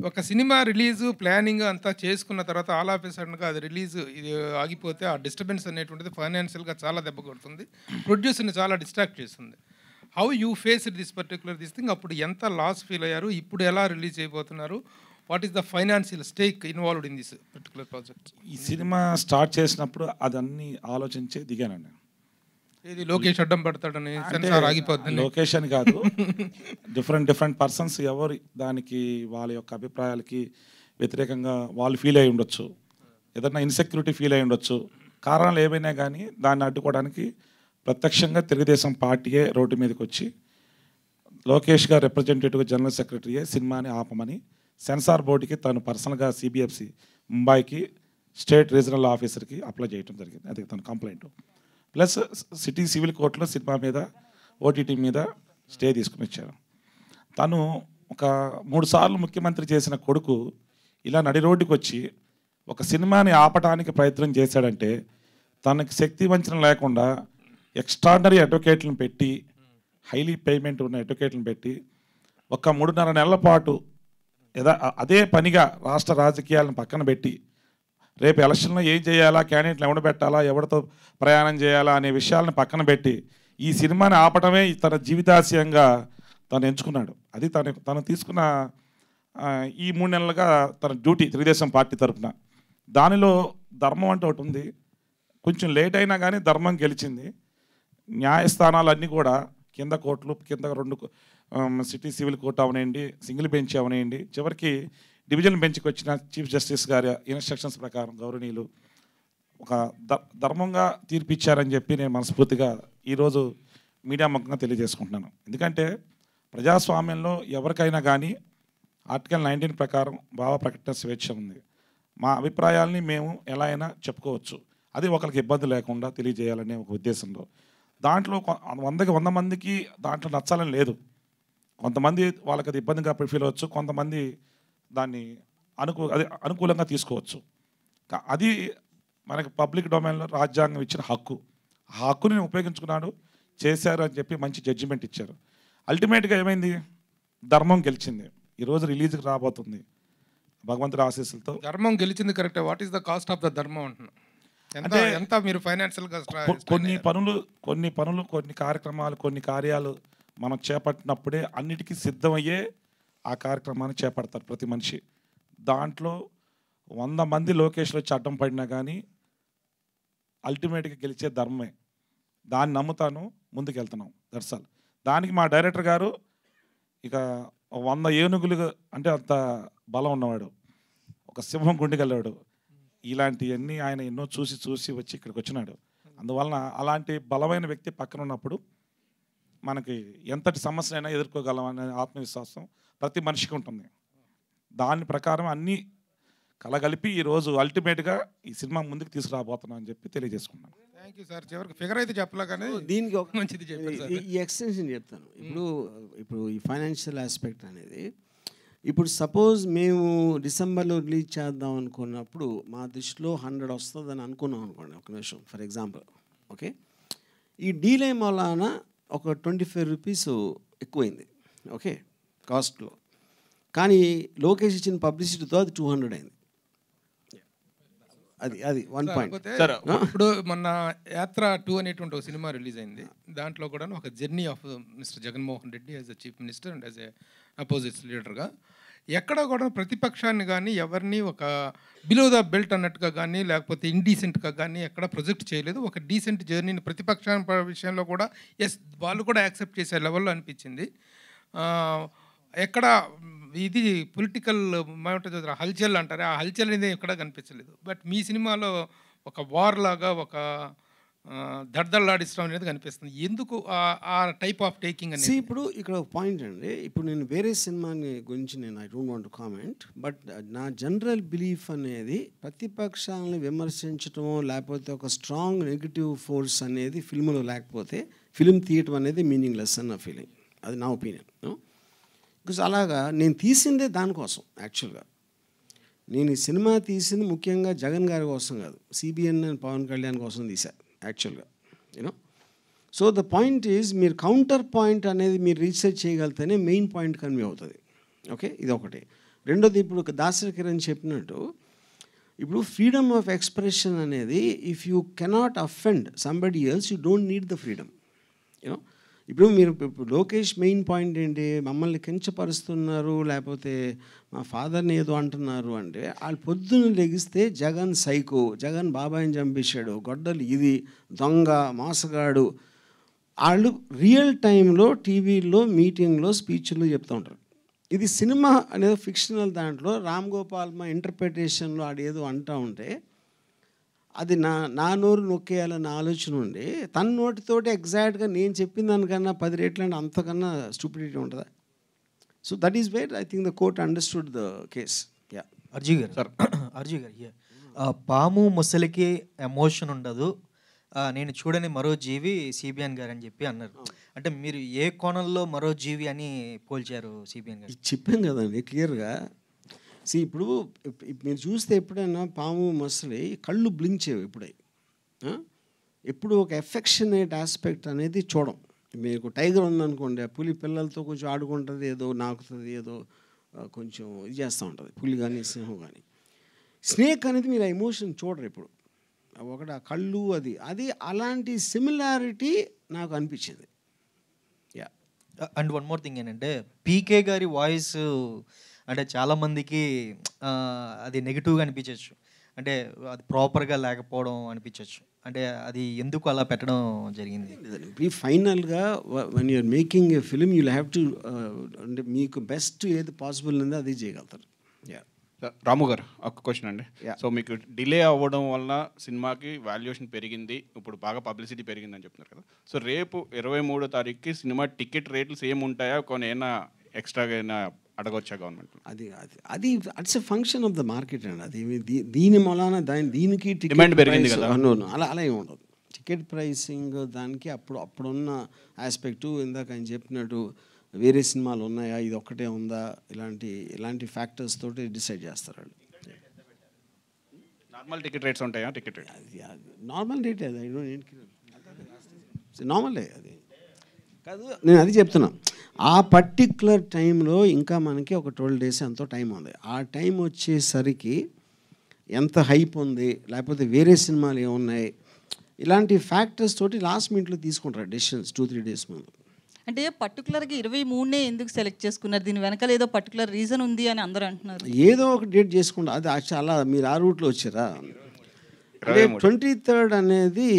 H: ఒక సినిమా రిలీజు ప్లానింగ్ అంతా చేసుకున్న తర్వాత ఆల్ ఆఫ్ ఏ సడన్గా అది రిలీజ్ ఇది ఆగిపోతే ఆ డిస్టర్బెన్స్ అనేటువంటిది ఫైనాన్షియల్గా చాలా దెబ్బ కొడుతుంది, ప్రొడ్యూసర్ని చాలా డిస్ట్రాక్ట్ చేస్తుంది. How you face this particular thing? అప్పుడు ఎంత లాస్ ఫీల్ అయ్యారు, ఇప్పుడు ఎలా రిలీజ్ అయిపోతున్నారు, what is the financial stake involved in this particular project?
L: ఈ సినిమా స్టార్ట్ చేసినప్పుడు అదన్నీ ఆలోచించి దిగానండి.
H: ఇది లోకేష్ అడ్డం పడతాడని, సెన్సార్ ఆగిపోద్దని.
L: లోకేష్ అని కాదు, డిఫరెంట్ పర్సన్స్ ఎవరు దానికి వాళ్ళ యొక్క అభిప్రాయాలకి వ్యతిరేకంగా వాళ్ళు ఫీల్ అయి ఉండొచ్చు, ఏదైనా ఇన్సెక్యూరిటీ ఫీల్ అయి ఉండొచ్చు. కారణాలు ఏమైనా కానీ దాన్ని అడ్డుకోవడానికి ప్రత్యక్షంగా తెలుగుదేశం పార్టీయే రోడ్డు మీదకి వచ్చి లోకేష్ గారు రిప్రజెంటేటివ్ జనరల్ సెక్రటరీయే సినిమాని ఆపమని సెన్సార్ బోర్డుకి తను పర్సనల్గా సిబిఎఫ్సి ముంబైకి స్టేట్ రీజనల్ ఆఫీసర్కి అప్లై చేయడం జరిగింది. అది తన కంప్లైంట్. ప్లస్ సిటీ సివిల్ కోర్టులో సినిమా మీద ఓటీటీ మీద స్టే తీసుకుని వచ్చారు. తను ఒక 3 సార్లు ముఖ్యమంత్రి చేసిన కొడుకు ఇలా నడి రోడ్డుకి వచ్చి ఒక సినిమాని ఆపటానికి ప్రయత్నం చేశాడంటే తనకి శక్తి వంచన లేకుండా ఎక్స్ట్రాడినరీ అడ్వకేట్లను పెట్టి, హైలీ పేమెంట్ ఉన్న అడ్వకేట్లను పెట్టి ఒక 3.5 నెలల పాటు అదే పనిగా రాష్ట్ర రాజకీయాలను పక్కన పెట్టి రేపు ఎలక్షన్లో ఏం చేయాలా, క్యాండిడేట్లు ఎవడ పెట్టాలా, ఎవరితో ప్రయాణం చేయాలా అనే విషయాలను పక్కన పెట్టి ఈ సినిమాని ఆపటమే తన జీవితాశయంగా తను ఎంచుకున్నాడు. అది తను తీసుకున్న ఈ 3 నెలలుగా తన డ్యూటీ తెలుగుదేశం పార్టీ తరఫున. దానిలో ధర్మం అంటే ఒకటి ఉంది, కొంచెం లేట్ అయినా కానీ ధర్మం గెలిచింది. న్యాయస్థానాలన్నీ కూడా కింద కోర్టులు, కింద 2 సిటీ సివిల్ కోర్టు అవనేయండి, సింగిల్ బెంచ్ అవనేయండి, చివరికి డివిజన్ బెంచ్కి వచ్చిన చీఫ్ జస్టిస్ గారి ఇన్స్ట్రక్షన్స్ ప్రకారం గౌరవనీయులు ఒక ధర్మంగా తీర్పిచ్చారని చెప్పి నేను మనస్ఫూర్తిగా ఈరోజు మీడియా ముఖంగా తెలియజేసుకుంటున్నాను. ఎందుకంటే ప్రజాస్వామ్యంలో ఎవరికైనా కానీ ఆర్టికల్ 19 ప్రకారం భావ ప్రకటన స్వేచ్ఛ ఉంది. మా అభిప్రాయాల్ని మేము ఎలా అయినా చెప్పుకోవచ్చు, అది ఒకరికి ఇబ్బంది లేకుండా తెలియజేయాలనే ఒక ఉద్దేశంలో. దాంట్లో 100 మందికి దాంట్లో నచ్చాలని లేదు. కొంతమంది వాళ్ళకి అది ఇబ్బందిగా ఫీల్ అవ్వచ్చు, కొంతమంది దాన్ని అనుకూలంగా తీసుకోవచ్చు. అది మనకి పబ్లిక్ డొమైన్లో రాజ్యాంగం ఇచ్చిన హక్కు. ఆ హక్కుని ఉపయోగించుకున్నాడు, చేశారు అని చెప్పి మంచి జడ్జిమెంట్ ఇచ్చారు. అల్టిమేట్గా ఏమైంది, ధర్మం గెలిచింది. ఈరోజు రిలీజ్కి రాబోతుంది భగవంతుడి ఆశీస్సులతో.
H: ధర్మం గెలిచింది correct. What is the cost of the ధర్మం అంటున్నా? అంటే ఎంత మీరు ఫైనాన్షియల్గా
L: కొన్ని పనులు కొన్ని కార్యక్రమాలు కొన్ని కార్యాలు మనం చేపట్టినప్పుడే అన్నిటికీ సిద్ధమయ్యే ఆ కార్యక్రమాన్ని చేపడతారు ప్రతి మనిషి. దాంట్లో 100 మంది లోకేష్లో వచ్చి అడ్డం పడినా కానీ అల్టిమేట్గా గెలిచే ధర్మమే. దాన్ని నమ్ముతాను, ముందుకు వెళ్తున్నాం. దర్శల్ దానికి మా డైరెక్టర్ గారు ఇక 100 ఏనుగులు అంటే అంత బలం ఉన్నవాడు, ఒక సింహం గుండెకెళ్ళాడు. ఇలాంటివన్నీ ఆయన ఎన్నో చూసి వచ్చి ఇక్కడికి వచ్చినాడు. అందువలన అలాంటి బలమైన వ్యక్తి పక్కన ఉన్నప్పుడు మనకి ఎంతటి సమస్యనైనా ఎదుర్కోగలం అనే ఆత్మవిశ్వాసం ప్రతి మనిషికి ఉంటుంది. దాని ప్రకారం అన్నీ కలగలిపి ఈరోజు అల్టిమేట్గా ఈ సినిమా ముందుకు తీసుకురాబోతున్నాం అని చెప్పి తెలియజేసుకున్నాను.
H: Thank you sir. చివరికి ఫిగర్ అయితే చెప్పలే కానీ
B: దీనికి ఒక
H: మంచిది చెప్పారు.
B: ఈ ఎక్స్టెన్షన్ చెప్తాను. ఇప్పుడు ఈ ఫైనాన్షియల్ ఆస్పెక్ట్ అనేది, ఇప్పుడు సపోజ్ మేము డిసెంబర్లో రిలీజ్ చేద్దాం అనుకున్నప్పుడు మా దృష్టిలో 100 వస్తుందని అనుకున్నాం అనుకోండి, ఒక నిమిషం ఫర్ ఎగ్జాంపుల్. ఓకే, ఈ డీలే వలన ఒక 25 రూపీస్ ఎక్కువైంది. ఓకే, కాస్ట్లో. కానీ లోకేష్ ఇచ్చిన పబ్లిసిటీతో అది 200 అయింది. అది 1 పాయింట్.
H: ఇప్పుడు మొన్న యాత్ర 2 అనేటువంటి ఒక సినిమా రిలీజ్ అయింది. దాంట్లో కూడా ఒక journey of mister Jaganmohan Reddy as a chief minister and as a opposites లీడర్గా ఎక్కడ కూడా ప్రతిపక్షాన్ని కానీ ఎవరిని ఒక బిలో ద బెల్ట్ అన్నట్టుగా కానీ లేకపోతే ఇండీసెంట్గా కానీ ఎక్కడ ప్రొజెక్ట్ చేయలేదు. ఒక డీసెంట్ జర్నీని ప్రతిపక్షాల విషయంలో కూడా ఎస్ వాళ్ళు కూడా యాక్సెప్ట్ చేసే లెవెల్లో అనిపించింది. ఎక్కడ ఇది పొలిటికల్ ఏమంటారు హల్చల్ అంటారు, ఆ హల్చల్ అనేది ఎక్కడ కనిపించలేదు. బట్ మీ సినిమాలో ఒక వార్ లాగా ఒక దడదళ్ళాడిస్తాం అనేది కనిపిస్తుంది. ఎందుకు ఆ టైప్ ఆఫ్ టేకింగ్ అనేది?
B: ఇప్పుడు ఇక్కడ ఒక పాయింట్ అండి, ఇప్పుడు నేను వేరే సినిమాని గురించి నేను I don't want to comment, but నా జనరల్ బిలీఫ్ అనేది ప్రతిపక్షాలను విమర్శించడం లేకపోతే ఒక స్ట్రాంగ్ నెగిటివ్ ఫోర్స్ అనేది ఫిల్మ్లో లేకపోతే ఫిల్మ్ తీయటం అనేది మీనింగ్లెస్ అన్న ఫీలింగ్. అది నా ఒపీనియన్. బికాజ్ అలాగా నేను తీసిందే దానికోసం. యాక్చువల్గా నేను ఈ సినిమా తీసింది ముఖ్యంగా జగన్ గారి కోసం కాదు, సిబిఎన్ అండ్ పవన్ కళ్యాణ్ కోసం తీశాను యాక్చువల్గా. You know, so the point is మీరు కౌంటర్ పాయింట్ అనేది మీరు రీసెర్చ్ చేయగలిగితేనే మెయిన్ పాయింట్ కన్వే అవుతుంది. ఓకే, ఇది ఒకటి. రెండోది, ఇప్పుడు దాసరి కిరణ్ చెప్పినట్టు ఇప్పుడు ఫ్రీడమ్ ఆఫ్ ఎక్స్ప్రెషన్ అనేది if you cannot offend somebody else you don't need the freedom. You know, ఇప్పుడు మీరు లోకేష్ మెయిన్ పాయింట్ ఏంటి, మమ్మల్ని కించపరుస్తున్నారు లేకపోతే మా ఫాదర్ని ఏదో అంటున్నారు అంటే, వాళ్ళు పొద్దున్న లెగిస్తే జగన్ సైకో, జగన్ బాబాయిని చంపేశాడు, గొడ్డలు ఇది, దొంగ, మోసగాడు, వాళ్ళు రియల్ టైంలో టీవీలో మీటింగ్లో స్పీచ్లు చెప్తూ ఉంటారు. ఇది సినిమా అనేది ఫిక్షనల్ దాంట్లో రామ్ గోపాల్ మా ఇంటర్ప్రిటేషన్లో ఆడేదో అంటూ ఉంటే అది నా నోరు నొక్కేయాలన్న ఆలోచన ఉండి తన నోటితోటి ఎగ్జాక్ట్గా నేను చెప్పిన దానికన్నా 10 రెట్లు అంటే అంతకన్నా స్టూపిడిటీ ఉంటుందా? So that is where I think the court understood the case. Yeah,
Q: అర్జీ గారు సార్, అర్జీ గారు, పాము ముసలికి ఎమోషన్ ఉండదు, నేను చూడని మరో జీవి సిబిఎన్ గారు అని చెప్పి అన్నారు. అంటే మీరు ఏ కోణంలో మరో జీవి అని పోల్చారు సిబిఎన్ గారు?
B: చెప్పాం కదండి క్లియర్గా. ఇప్పుడు మీరు చూస్తే ఎప్పుడైనా పాము మసలి కళ్ళు బ్లింక్ చేయవు ఎప్పుడు ఒక ఎఫెక్షనేట్ ఆస్పెక్ట్ అనేది చూడం. మీకు టైగర్ ఉందనుకోండి, ఆ పులి పిల్లలతో కొంచెం ఆడుకుంటుంది, ఏదో నాకుతుంది, ఏదో కొంచెం ఇది చేస్తూ ఉంటుంది పులి కానీ సింహం కానీ. స్నేక్ అనేది మీరు ఆ ఎమోషన్ చూడరు ఇప్పుడు. ఒకటి ఆ కళ్ళు అది అలాంటి సిమిలారిటీ నాకు అనిపించింది. Yeah,
Q: and one more thing ఏంటంటే పీకే గారి వాయిస్ అంటే చాలామందికి అది నెగిటివ్గా అనిపించవచ్చు, అంటే అది ప్రాపర్గా లేకపోవడం అనిపించవచ్చు. అంటే అది ఎందుకు అలా పెట్టడం జరిగింది?
B: ఈ ఫైనల్గా one you are making a film you have to అంటే మీకు బెస్ట్ ఏది పాసిబుల్ ఉందో అది చేయగలుగుతారు. యా,
K: రాము గారు ఒక క్వశ్చన్ అండి. సో మీకు డిలే అవ్వడం వల్ల సినిమాకి వాల్యుయేషన్ పెరిగింది, ఇప్పుడు బాగా పబ్లిసిటీ పెరిగిందని చెప్తున్నారు కదా. సో రేపు 23వ తారీఖుకి సినిమా టికెట్ రేట్లు సేమ్ ఉంటాయా, కొన్ని ఏమైనా ఎక్స్ట్రాగా అయినా అడగవచ్చా గవర్నమెంట్?
B: అది it's a function of the market అండి. అది దీని మూలాన దీనికి
K: డిమాండ్ పెరిగింది కదా.
B: అలా ఏమి ఉండదు. టికెట్ ప్రైసింగ్ దానికి అప్పుడున్న ఆస్పెక్టు, ఇందాక ఆయన చెప్పినట్టు వేరే సినిమాలు ఉన్నాయా, ఇది ఒక్కటే ఉందా, ఇలాంటి ఫ్యాక్టర్స్ తోటి డిసైడ్ చేస్తారు వాళ్ళు.
K: నార్మల్ టికెట్ రేట్స్ ఉంటాయా? టికెట్ రేట్
B: నార్మల్ రేట్ అది నార్మలే అది కాదు, నేను అది చెప్తున్నా. ఆ పర్టిక్యులర్ టైంలో ఇంకా మనకి ఒక 12 days ఎంతో టైం ఉంది. ఆ టైం వచ్చేసరికి ఎంత హైప్ ఉంది, లేకపోతే వేరే సినిమాలు ఏమున్నాయి, ఇలాంటి ఫ్యాక్టర్స్ తోటి లాస్ట్ మినిట్లో తీసుకుంటారు డెసిషన్స్ 2-3 days ముందు.
N: అంటే పర్టికులర్గా 23నే ఎందుకు సెలెక్ట్ చేసుకున్నారు? దీని వెనకాల ఏదో పర్టికులర్ రీజన్ ఉంది అని అందరూ అంటున్నారు.
B: ఏదో ఒక డేట్ చేసుకుంటా, అది చాలా మీరు ఆ రూట్లో వచ్చారా? అంటే 23rd అనేది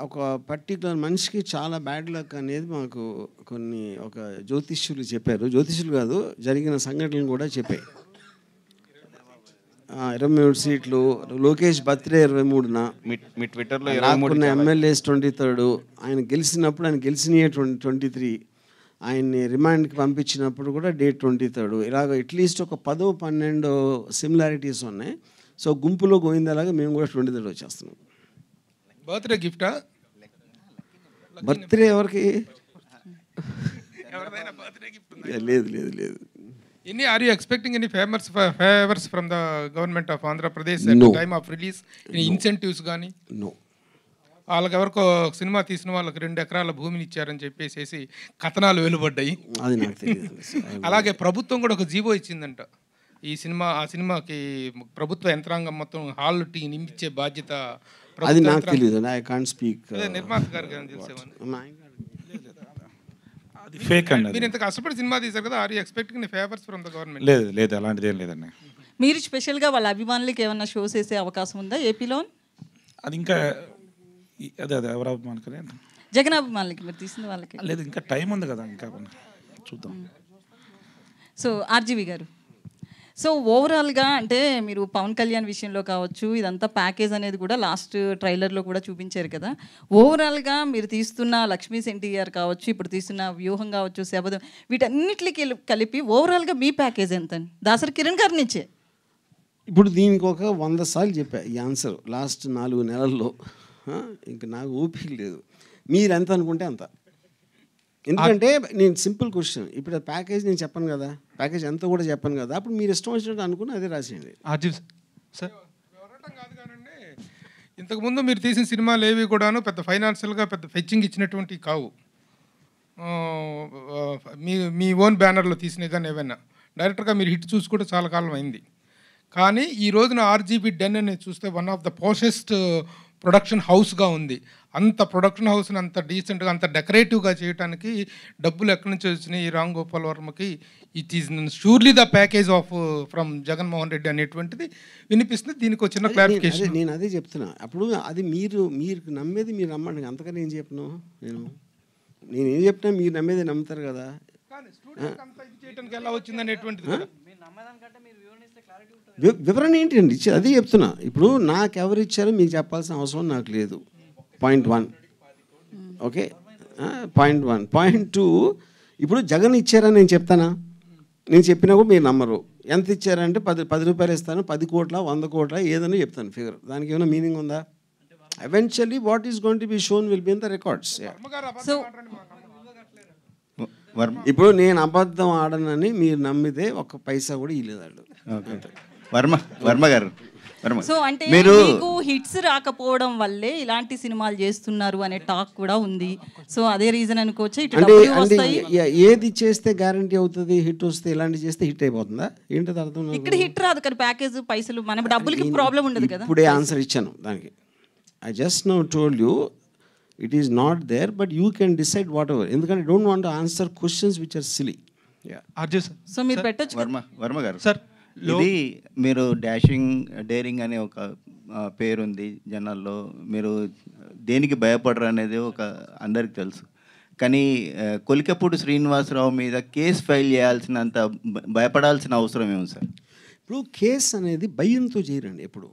B: ఒక పర్టికులర్ మనిషికి చాలా బ్యాడ్ లక్ అనేది మాకు ఒక జ్యోతిష్యులు చెప్పారు. జ్యోతిష్యులు కాదు, జరిగిన సంఘటనలు కూడా చెప్పాయి. 23 సీట్లు, లోకేష్ బర్త్డే 23న,
K: మీ ట్విట్టర్లో
B: ఎమ్మెల్యేస్ 23rd, ఆయన గెలిచినప్పుడు ఆయన గెలిచినయే 23, ఆయన్ని రిమాండ్కి పంపించినప్పుడు కూడా డేట్ 23. ఇలాగ అట్లీస్ట్ ఒక 10-12 సిమిలారిటీస్ ఉన్నాయి. సో గుంపులో గోవిందలాగా మేము కూడా 23 వచ్చేస్తున్నాం.
H: బర్త్డే గిఫ్టా?
B: బర్త్డే ఎవరికి? లేదు.
H: Any are you expecting any favors from the government of Andhra Pradesh at the time of release? Any incentives గానీ?
B: No.
H: వాళ్ళకి ఎవరికో సినిమా తీసిన వాళ్ళకి 2 ఎకరాల భూమిని ఇచ్చారని చెప్పేసి కథనాలు వెలువడ్డాయి.
B: అది నాకు తెలియదు.
H: అలాగే ప్రభుత్వం కూడా ఒక జీవో ఇచ్చిందంట. ఆ సినిమాకి ప్రభుత్వ యంత్రాంగం మొత్తం హాల్ నింపించే బాధ్యత
B: అది నాకు తెలియదు. I can't speak.
H: నిర్మాత గారికి తెలుసేమని.
L: ఫేక్ అండి అది.
H: మీరు ఇంత కష్టపడి సినిమా తీశారు కదా, are you expecting favours from the government?
L: లేదు లేదు, అలాంటిది ఏం లేదండి.
N: మీరు స్పెషల్గా వాళ్ళ అభిమానులకి ఏమన్నా షోస్ వేసే అవకాశం ఉందా ఏపీలో?
L: అది ఇంకా అదే అదే ఎవరు మనకి
N: జగన్ అభిమానులకి మీరు తీసిన వాళ్ళకి
L: లేదు, ఇంకా టైం ఉంది కదా, ఇంకా చూద్దాం.
N: సో ఆర్జీవి గారు, సో ఓవరాల్గా అంటే మీరు పవన్ కళ్యాణ్ విషయంలో కావచ్చు, ఇదంతా ప్యాకేజ్ అనేది కూడా లాస్ట్ ట్రైలర్లో కూడా చూపించారు కదా. ఓవరాల్గా మీరు తీస్తున్న లక్ష్మీ ఎన్టీఆర్ కావచ్చు, ఇప్పుడు తీస్తున్న వ్యూహం కావచ్చు, శబదం, వీటన్నిటికి కలిపి ఓవరాల్గా మీ ప్యాకేజ్ ఎంత? దాసరి కిరణ్ గారి నుంచే
B: ఇప్పుడు దీనికి ఒక 100 సార్లు చెప్పా ఈ ఆన్సర్ లాస్ట్ 4 నెలల్లో. ఇంకా నాకు ఓపిక లేదు. మీరు ఎంత అనుకుంటే అంత. ఎందుకంటే నేను సింపుల్ క్వశ్చన్, ఇప్పుడు ప్యాకేజ్ నేను చెప్పను కదా, ప్యాకేజ్ ఎంత కూడా చెప్పను కదా, అప్పుడు మీరు ఇష్టం వచ్చినట్టు అనుకుని అదే రాసేయండి.
H: సార్ ఇంతకుముందు మీరు తీసిన సినిమాలు ఏవి కూడాను పెద్ద ఫైనాన్షియల్గా పెద్ద ఫెచ్చింగ్ ఇచ్చినటువంటి కావు. మీ ఓన్ బ్యానర్లో తీసినవి కానీ ఏవైనా డైరెక్టర్గా మీరు హిట్ చూసి కూడా చాలా కాలం అయింది. కానీ ఈ రోజున ఆర్జీబీ డెన్ అనేది చూస్తే వన్ ఆఫ్ ద పోషెస్ట్ ప్రొడక్షన్ హౌస్గా ఉంది. అంత ప్రొడక్షన్ హౌస్ని అంత డీసెంట్గా అంత డెకరేటివ్గా చేయడానికి డబ్బులు ఎక్కడి నుంచి వచ్చినాయి ఈ రామ్ గోపాల్ వర్మకి? It is surely the package of from Jaganmohan Reddy అనేటువంటిది వినిపిస్తుంది. దీనికి వచ్చిన క్లారిఫికేషన్
B: నేను అదే చెప్తున్నా. అప్పుడు అది మీరు నమ్మేది మీరు నమ్మండి, అంతకని ఏం చెప్పను. నేనేం చెప్పినా మీరు నమ్మేది నమ్ముతారు కదా.
H: చేయడానికి ఎలా వచ్చింది అనేటువంటిది
B: వివరణ ఏంటండి ఇచ్చేది, అదే చెప్తున్నా. ఇప్పుడు నాకు ఎవరు ఇచ్చారో మీకు చెప్పాల్సిన అవసరం నాకు లేదు. Point 1 okay, point 1. పాయింట్ 2, ఇప్పుడు జగన్ ఇచ్చారని నేను చెప్తానా? నేను చెప్పినా కూడా మీరు నమ్మరు. ఎంత ఇచ్చారంటే 10 రూపాయలు ఇస్తాను, 10 కోట్ల 100 కోట్ల ఏదైనా చెప్తాను ఫిగర్. దానికి ఏమైనా మీనింగ్ ఉందా? Eventually what is going to be shown will be in the records. ఇప్పుడు నేను అబద్ధం ఆడనని మీరు నమ్మితే 1 పైసా కూడా ఇవ్వలేదు.
G: వర్మ గారు,
N: సో అంటే మీకు హిట్స్ రాకపోవడం వల్లే ఇలాంటి సినిమాలు చేస్తున్నారు అనే టాక్ కూడా ఉంది. సో అదే రీజన్ అనుకోవచ్చు.
B: అంటే ఏది చేస్తే గ్యారంటీ అవుతుంది హిట్ వస్తే? ఇలాంటి చేస్తే హిట్ అయిపోతుందా ఏంటది అర్థం?
N: ఇక్కడ హిట్ రాదు కానీ ప్యాకేజ్ పైసలు మన డబ్బులకి ప్రాబ్లం ఉండదు కదా.
B: ఇప్పుడే ఆన్సర్ ఇచ్చాను దానికి. I just now told you it is not there, but you can decide whatever. ఎందుకంటే don't want to answer questions which are silly.
N: So మీరు పెట్టొచ్చు.
G: వర్మ గారు
J: సార్,
G: ఇది మీరు డేరింగ్ అనే ఒక పేరుంది జనాల్లో, మీరు దేనికి భయపడరు అనేది ఒక అందరికి తెలుసు. కానీ కొలికపూడి శ్రీనివాసరావు మీద కేసు ఫైల్ చేయాల్సినంత భయపడాల్సిన అవసరం ఏమి సార్?
B: ఇప్పుడు కేసు అనేది భయంతో చేయరండి. ఎప్పుడు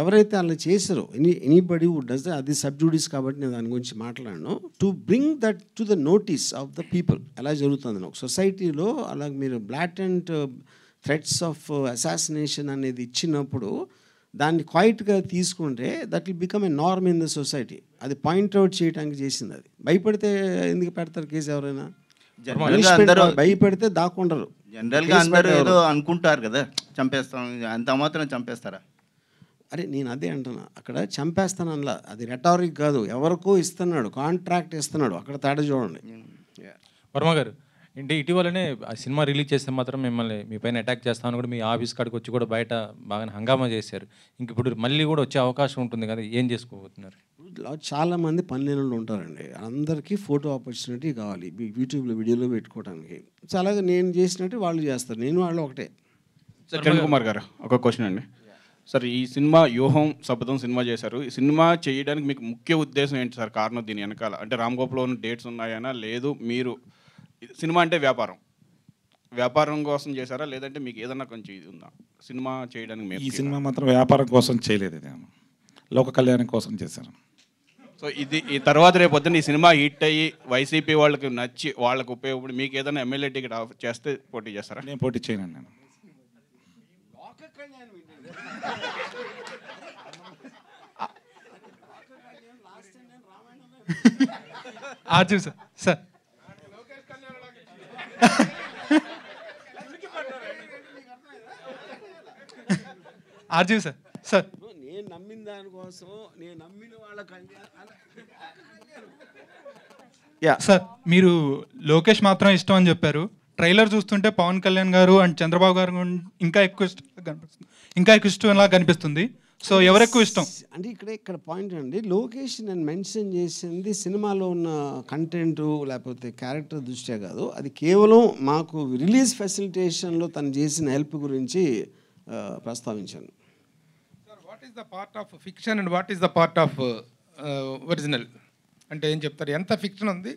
B: ఎవరైతే అలా చేశారో ఎనీబడి వుడ్ డస్ అది సబ్జూడిస్ కాబట్టి నేను దాని గురించి మాట్లాడను. To bring that to the notice of the people ఎలా జరుగుతుంది ఒక సొసైటీలో. అలా మీరు బ్లాటెంట్ థ్రెట్స్ ఆఫ్ అసాసినేషన్ అనేది ఇచ్చినప్పుడు దాన్ని క్వైట్గా తీసుకుంటే that will become a norm in the society. అది పాయింట్అవుట్ చేయడానికి చేసింది. అది భయపడితే ఎందుకు పెడతారు కేసు? ఎవరైనా భయపడితే దాక్కుండరు.
G: జనరల్గా అందరూ ఏదో అనుకుంటారు కదా, చంపేస్తాం, అంత మాత్రం చంపేస్తారా?
B: అరే నేను అదే అంటున్నా, అక్కడ చంపేస్తాను అనలా, అది రెటారిక్ కాదు. ఎవరికో ఇస్తున్నాడు, కాంట్రాక్ట్ ఇస్తున్నాడు, అక్కడ తేడా చూడండి.
M: వర్మ గారు, అంటే ఇటీవలనే ఆ సినిమా రిలీజ్ చేస్తే మాత్రం మిమ్మల్ని మీ పైన అటాక్ చేస్తామని కూడా మీ ఆఫీస్ కాడికి వచ్చి కూడా బయట బాగా హంగామా చేశారు. ఇంక ఇప్పుడు మళ్ళీ కూడా వచ్చే అవకాశం ఉంటుంది కదా, ఏం చేసుకోబోతున్నారు?
B: చాలామంది పనిలేనులు ఉంటారండి, అందరికీ ఫోటో ఆపర్చునిటీ కావాలి యూట్యూబ్లో వీడియోలో పెట్టుకోవడానికి. సో అలాగే నేను చేసినట్టు వాళ్ళు చేస్తారు, నేను వాళ్ళు ఒకటే.
K: సార్ కిరణ్ కుమార్ గారు ఒక క్వశ్చన్ అండి. సార్ ఈ సినిమా వ్యూహం శబదం సినిమా చేశారు, ఈ సినిమా చేయడానికి మీకు ముఖ్య ఉద్దేశం ఏంటి సార్? కారణం దీని వెనకాల అంటే రామ్ గోపాల్ ఉన్న డేట్స్ ఉన్నాయనా, లేదు మీరు సినిమా అంటే వ్యాపారం కోసం చేశారా, లేదంటే మీకు ఏదన్నా కొంచెం ఇది ఉందా సినిమా చేయడానికి?
L: ఈ సినిమా మాత్రం వ్యాపారం కోసం చేయలేదు, ఇది లోక కళ్యాణం కోసం చేశాను.
K: సో ఇది ఈ తర్వాత రేపు పొద్దున్న ఈ సినిమా హిట్ అయ్యి వైసీపీ వాళ్ళకి నచ్చి వాళ్ళకి ఉపయోగపడి మీకు ఏదైనా ఎమ్మెల్యే టికెట్ చేస్తే పోటీ చేస్తారా?
L: నేను పోటీ చేయను. నేను
J: సార్ ఆర్జీవి సార్
B: నేను నమ్మిన దానికోసం నేను నమ్మిన వాళ్ళ
J: సార్ మీరు లోకేష్ మాత్రం ఇష్టం అని చెప్పారు. ట్రైలర్ చూస్తుంటే పవన్ కళ్యాణ్ గారు అండ్ చంద్రబాబు గారు ఇంకా ఎక్కువ ఇష్టంలా కనిపిస్తుంది. సో ఎవరు ఎక్కువ ఇష్టం?
B: అంటే ఇక్కడ పాయింట్ అండి, లోకేష్ నేను మెన్షన్ చేసింది సినిమాలో ఉన్న కంటెంట్ లేకపోతే క్యారెక్టర్ దృష్ట్యా కాదు, అది కేవలం మాకు రిలీజ్ ఫెసిలిటేషన్లో తను చేసిన హెల్ప్ గురించి ప్రస్తావించాను.
H: What is the part of fiction and what is the part of original అంటే ఏం చెప్తారు? ఎంత ఫిక్షన్ ఉంది?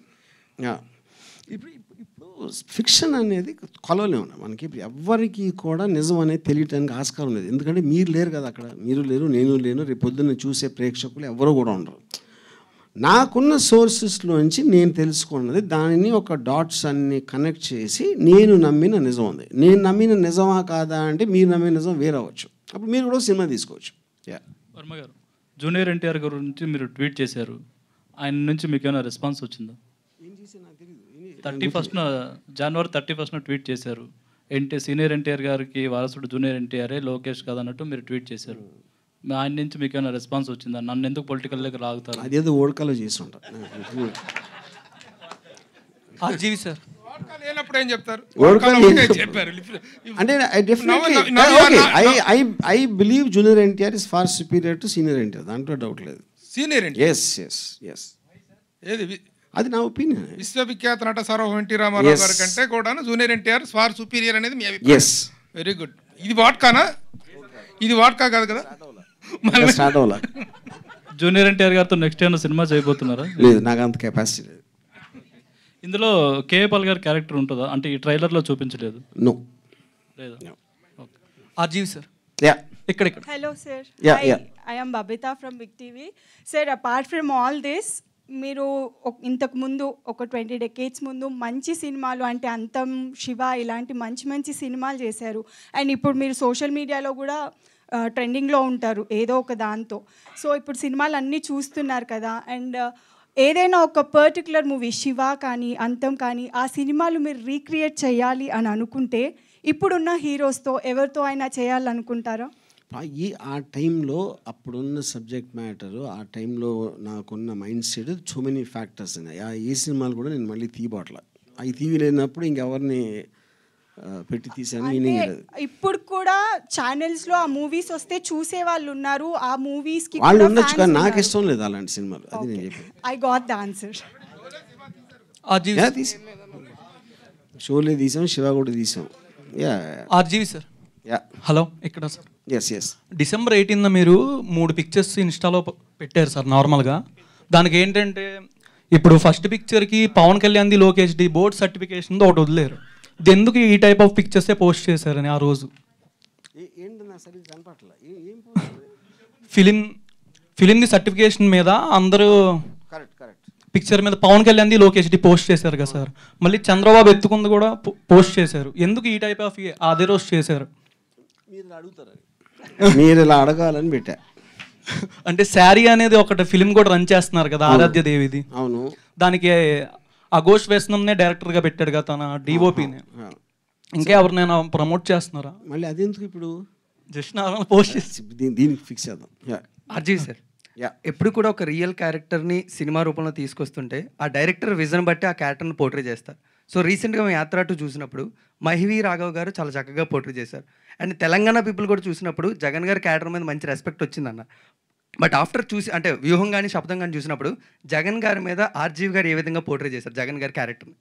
B: ఇప్పుడు ఫిక్షన్ అనేది కొలవలేము మనకి. ఇప్పుడు ఎవ్వరికి కూడా నిజం అనేది తెలియటానికి ఆస్కారం లేదు, ఎందుకంటే మీరు లేరు కదా అక్కడ, మీరు లేరు, నేను లేను, రేపు పొద్దున్న చూసే ప్రేక్షకులు ఎవరు కూడా ఉండరు. నాకున్న సోర్సెస్లోంచి నేను తెలుసుకున్నది దానిని ఒక డాట్స్ అన్ని కనెక్ట్ చేసి నేను నమ్మిన నిజం ఉంది. నేను నమ్మిన నిజమా కాదా అంటే మీరు నమ్మిన నిజం వేరే అవ్వచ్చు, అప్పుడు మీరు కూడా సినిమా తీసుకోవచ్చు.
I: వర్మ గారు, జూనియర్ ఎన్టీఆర్ గురించి మీరు ట్వీట్ చేశారు, ఆయన నుంచి మీకు ఏమైనా రెస్పాన్స్ వచ్చిందా? 31st జనవరి 31st ట్వీట్ చేశారు, సీనియర్ ఎన్టీఆర్ గారికి వారసుడు జూనియర్ ఎన్టీఆర్ఏ లోకేష్ కాదన్నట్టు మీరు ట్వీట్ చేశారు. ఆయన నుంచి మీకు ఏమైనా రెస్పాన్స్ వచ్చిందా? నన్ను ఎందుకు పొలిటికల్ దగ్గర లాగుతారు?
B: అదేదో ఓడకలో చేసి ఉంటారు.
R: ఆర్జీవి సార్
H: లేనప్పుడు ఏం చెప్తారు?
B: అంటే I believe junior NTR is far superior to senior NTR, దాంట్లో డౌట్ లేదు.
H: సీనియర్
B: ఎస్
H: ఏది
B: అది నా ఒపీనియన్.
H: విశ్వవిఖ్యాత నట సార్వభౌమ ఎన్టీ రామారావు గారి కంటే కూడా జూనియర్ ఎన్టీఆర్ ఫార్ సుపీరియర్ అనేది మీ అభిప్రాయం? Very good. ఇది వాట్కానా? ఇది వాట్కా కాదు కదా.
I: జూనియర్ ఎన్టీఆర్ గారితో నెక్స్ట్ ఏమైనా సినిమా చేయబోతున్నారా?
B: లేదు, నాకు అంత కెపాసిటీ లేదు.
I: ఇందులో కేఏపాల్ గారి క్యారెక్టర్ ఉంటుందా? అంటే ఈ ట్రైలర్లో చూపించలేదు.
B: నో
I: లేదా?
R: ఆర్జీవి సార్
I: ఇక్కడ
S: Hello sir.
B: Yeah.
S: I am Babita from Big TV. Sir, apart from all this, మీరు ఇంతకు ముందు ఒక 20 decades ముందు మంచి సినిమాలు అంటే అంతం, శివ ఇలాంటి మంచి మంచి సినిమాలు చేశారు. అండ్ ఇప్పుడు మీరు సోషల్ మీడియాలో కూడా ట్రెండింగ్లో ఉంటారు ఏదో ఒక దాంతో. సో ఇప్పుడు సినిమాలు అన్నీ చూస్తున్నారు కదా, అండ్ ఏదైనా ఒక పర్టికులర్ మూవీ శివ కానీ అంతం కానీ ఆ సినిమాలు మీరు రీక్రియేట్ చేయాలి అని అనుకుంటే ఇప్పుడున్న హీరోస్తో ఎవరితో అయినా చేయాలనుకుంటారా?
B: ఆ టైంలో అప్పుడున్న సబ్జెక్ట్ మ్యాటరు, ఆ టైంలో నాకున్న mind set so many factors ఉన్నాయి. ఏ సినిమాలు కూడా నేను మళ్ళీ తీయబోట్ల, అవి తీయలేనప్పుడు ఇంకెవరిని పెట్టి తీసాను మీనింగ్ లేదు.
S: ఇప్పుడు కూడా ఛానల్స్లో ఆ మూవీస్ వస్తే చూసే వాళ్ళు ఉన్నారు, ఆ మూవీస్కి
B: వాళ్ళు ఉండొచ్చు కానీ నాకు ఇష్టం లేదు అలాంటి సినిమాలు. అది నేను చెప్పాను.
S: I got the answer.
B: Sholay తీసాం, శివ కూడా తీసాం.
R: ఆర్జీవి సార్ హలో ఇక్కడ సార్.
B: ఎస్
R: డిసెంబర్ 18న మీరు 3 పిక్చర్స్ ఇన్స్టాలో పెట్టారు సార్ నార్మల్గా. దానికి ఏంటంటే ఇప్పుడు ఫస్ట్ పిక్చర్కి పవన్ కళ్యాణ్ది లోకేష్ది బోర్డ్ సర్టిఫికేషన్తో ఒకటి వదిలేరు. ఎందుకు ఈ టైప్ ఆఫ్ పిక్చర్సే పోస్ట్ చేశారని ఆ రోజు ఫిలింది సర్టిఫికేషన్ మీద అందరూ పిక్చర్ మీద పవన్ కళ్యాణ్ది లోకేష్ది పోస్ట్ చేశారు కదా సార్. మళ్ళీ చంద్రబాబు ఎత్తుకుంది కూడా పోస్ట్ చేశారు. ఎందుకు ఈ టైప్ ఆఫ్ అదే రోజు చేశారు?
B: మీరు ఇలా అడగాలని పెట్టా.
R: అంటే శారీ అనేది ఒకటి ఫిలిం కూడా రన్ చేస్తున్నారు కదా ఆరాధ్య దేవిది.
B: అవును,
R: దానికి అఘోష్ వైష్ణవ్నే డైరెక్టర్గా పెట్టాడు కదా తన డిఓపిని. ఇంకా ఎవరినైనా ప్రమోట్ చేస్తున్నారా?
B: మళ్ళీ అదెందుకు ఇప్పుడు
R: జస్ట్ నార్మల్ పోస్ట్
B: దీనికి ఫిక్స్ చేద్దాం.
T: ఆర్జీవి సార్ ఎప్పుడు కూడా ఒక రియల్ క్యారెక్టర్ని సినిమా రూపంలో తీసుకొస్తుంటే ఆ డైరెక్టర్ విజన్ బట్టి ఆ క్యారెక్టర్ని పోర్ట్రే చేస్తారు. సో రీసెంట్గా మేము యాత్ర 2 చూసినప్పుడు మహివి రాఘవ్ గారు చాలా చక్కగా పోర్ట్రే చేశారు. అండ్ తెలంగాణ పీపుల్ కూడా చూసినప్పుడు జగన్ గారి క్యారెక్టర్ మీద మంచి రెస్పెక్ట్ వచ్చిందన్న. బట్ ఆఫ్టర్ చూసి అంటే వ్యూహం కానీ శబ్దం కానీ చూసినప్పుడు జగన్ గారి మీద ఆర్జీవి గారు ఏ విధంగా పోర్ట్రే చేశారు జగన్ గారి క్యారెక్టర్ని?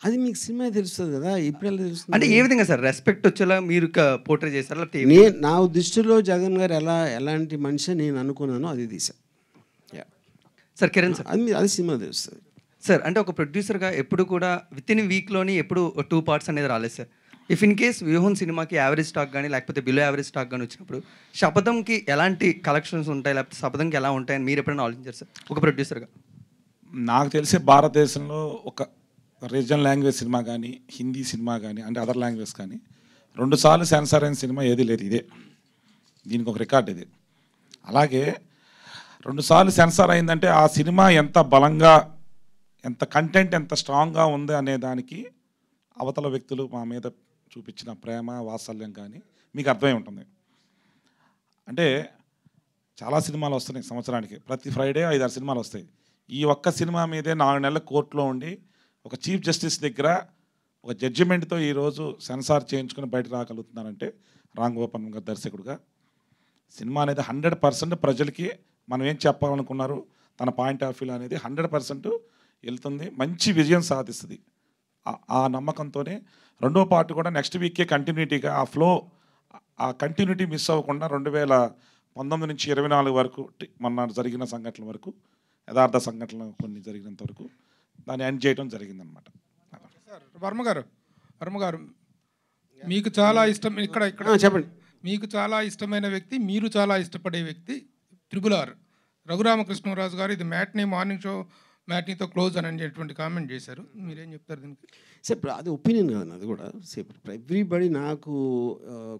B: అది మీకు సినిమా తెలుస్తుంది కదా, ఇప్పుడు ఎలా తెలుస్తుంది?
T: అంటే ఏ విధంగా సార్ రెస్పెక్ట్ వచ్చేలా మీరు పోర్ట్రే చేశారు?
B: నా దృష్టిలో జగన్ గారు ఎలాంటి మనిషి నేను అనుకున్నానో అది తీసాను
T: సార్. కిరణ్ సార్
B: అది సినిమా తెలుస్తుంది
T: సార్. అంటే ఒక ప్రొడ్యూసర్గా ఎప్పుడు కూడా విత్ ఇన్ వీక్లోని ఎప్పుడు 2 పార్ట్స్ అనేది రాలేదు సార్. ఇఫ్ ఇన్ కేస్ వ్యూహం సినిమాకి యావరేజ్ స్టాక్ కానీ లేకపోతే బిలో యావరేజ్ స్టాక్ కానీ వచ్చినప్పుడు శపథంకి ఎలాంటి కలెక్షన్స్ ఉంటాయి లేకపోతే శపథంకి ఎలా ఉంటాయని మీరు ఎప్పుడైనా ఆలోచించారు సార్ ఒక ప్రొడ్యూసర్గా?
L: నాకు తెలిసి భారతదేశంలో ఒక రీజనల్ లాంగ్వేజ్ సినిమా కానీ హిందీ సినిమా కానీ అంటే అదర్ లాంగ్వేజ్ కానీ 2 సార్లు సెన్సార్ అయిన సినిమా ఏది లేదు. ఇదే దీనికి ఒక రికార్డ్ ఇది. అలాగే 2 సార్లు సెన్సార్ అయిందంటే ఆ సినిమా ఎంత బలంగా, ఎంత కంటెంట్ ఎంత స్ట్రాంగ్గా ఉంది అనే దానికి అవతల వ్యక్తులు మా మీద చూపించిన ప్రేమ వాత్సల్యం కానీ మీకు అర్థమై ఉంటుంది. అంటే చాలా సినిమాలు వస్తున్నాయి సంవత్సరానికి, ప్రతి ఫ్రైడే 5-6 సినిమాలు వస్తాయి. ఈ ఒక్క సినిమా మీదే 4 నెలల కోర్టులో ఉండి ఒక చీఫ్ జస్టిస్ దగ్గర ఒక జడ్జిమెంట్తో ఈరోజు సెన్సార్ చేయించుకొని బయట రాగలుగుతున్నారంటే రామ్ గోపాల్ గారు దర్శకుడుగా సినిమా అనేది 100% ప్రజలకి మనం ఏం చెప్పాలనుకున్నారు తన పాయింట్ ఆఫ్ వ్యూ అనేది 100% వెళ్తుంది, మంచి విజయం సాధిస్తుంది. ఆ నమ్మకంతోనే రెండో పార్ట్ కూడా నెక్స్ట్ వీకే కంటిన్యూటీగా ఆ ఫ్లో, ఆ కంటిన్యూటీ మిస్ అవ్వకుండా 2019 నుంచి 24 వరకు మొన్న జరిగిన సంఘటనల వరకు, యథార్థ సంఘటనలు కొన్ని జరిగినంత వరకు దాన్ని ఎండ్ చేయడం జరిగిందనమాట.
H: సార్ వర్మ గారు మీకు చాలా ఇష్టం ఇక్కడ
B: చెప్పండి.
H: మీకు చాలా ఇష్టమైన వ్యక్తి, మీరు చాలా ఇష్టపడే వ్యక్తి RRR రఘురామకృష్ణరాజు గారు ఇది మ్యాట్నీ మార్నింగ్ షో మ్యాట్నీతో క్లోజ్ అని అనేటువంటి కామెంట్ చేశారు. మీరేం చెప్తారు దీనికి?
B: సార్ అది ఒపీనియన్ కాదు, అది కూడా ఎవ్రీబడి. నాకు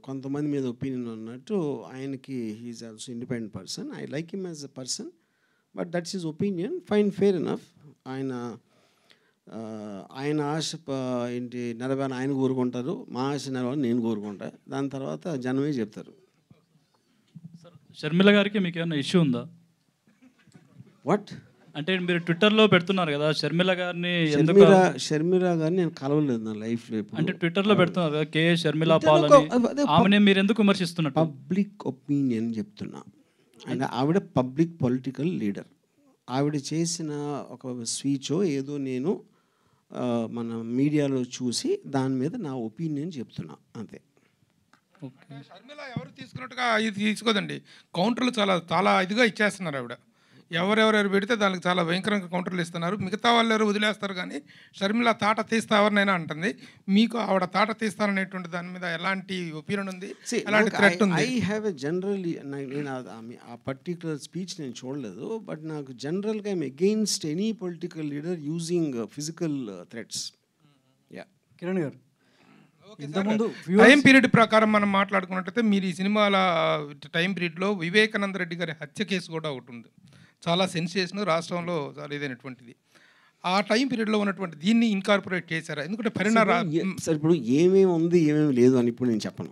B: కొంతమంది మీద ఒపీనియన్ ఉన్నట్టు ఆయనకి he is also independent person. I like him as a person, but that's his opinion. Fine, fair enough. ఆయన ఆశ ఏంటి నెరవేరని ఆయన కోరుకుంటారు, మా ఆశ నెరవేరని నేను కోరుకుంటా. దాని తర్వాత జనమే చెప్తారు.
I: షర్మిల గారికి మీకు ఏమైనా ఇష్యూ ఉందా?
B: వాట్
I: అంటే మీరు ట్విట్టర్లో పెడుతున్నారు కదా షర్మిల గారిని,
B: షర్మిల గారిని నేను కలవలేదు నా లైఫ్లో. అంటే
I: ట్విట్టర్లో పెడుతున్నారు కదా కే షర్మిల పాల్ అని, ఆమెనే మీరు ఎందుకు విమర్శిస్తున్నారు?
B: పబ్లిక్ ఒపీనియన్ చెప్తున్నా. అండ్ ఆవిడ పబ్లిక్ పొలిటికల్ లీడర్. ఆవిడ చేసిన ఒక స్పీచో ఏదో నేను మన మీడియాలో చూసి దాని మీద నా ఒపీనియన్ చెప్తున్నా, అంతే.
H: షర్మిల ఎవరు తీసుకున్నట్టుగా ఇది తీసుకోదండి. కౌంటర్లు చాలా ఇదిగా ఇచ్చేస్తున్నారు ఆవిడ. ఎవరెవరెవరు పెడితే దానికి చాలా భయంకరంగా కౌంటర్లు ఇస్తున్నారు. మిగతా వాళ్ళు ఎవరు వదిలేస్తారు, కానీ షర్మిల తాట తీస్తా ఎవరినైనా అంటుంది. మీకు ఆవిడ తాట తీస్తారనేటువంటి దాని మీద ఎలాంటి ఒపీనియన్ ఉంది, ఎలాంటి థ్రెట్ ఉంది?
B: ఐ హ్యావ్ ఎ జనరల్లీ, నేను ఆ పర్టికులర్ స్పీచ్ నేను చూడలేదు, బట్ నాకు జనరల్గా I'm against any political leader using physical threats. Yeah
P: Kiran గారు,
H: టైం పీరియడ్ ప్రకారం మనం మాట్లాడుకున్నట్టయితే మీరు ఈ సినిమాల టైం పీరియడ్లో వివేకానంద రెడ్డి గారి హత్య కేసు కూడా ఒకటి ఉంది. చాలా సెన్సేషన్, రాష్ట్రంలో చాలా ఇదైనటువంటిది. ఆ టైం పీరియడ్లో ఉన్నటువంటి దీన్ని ఇన్కార్పొరేట్ చేశారా? ఎందుకంటే
B: సార్ ఇప్పుడు ఏమేమి ఉంది ఏమేమి లేదు అని ఇప్పుడు నేను చెప్పను,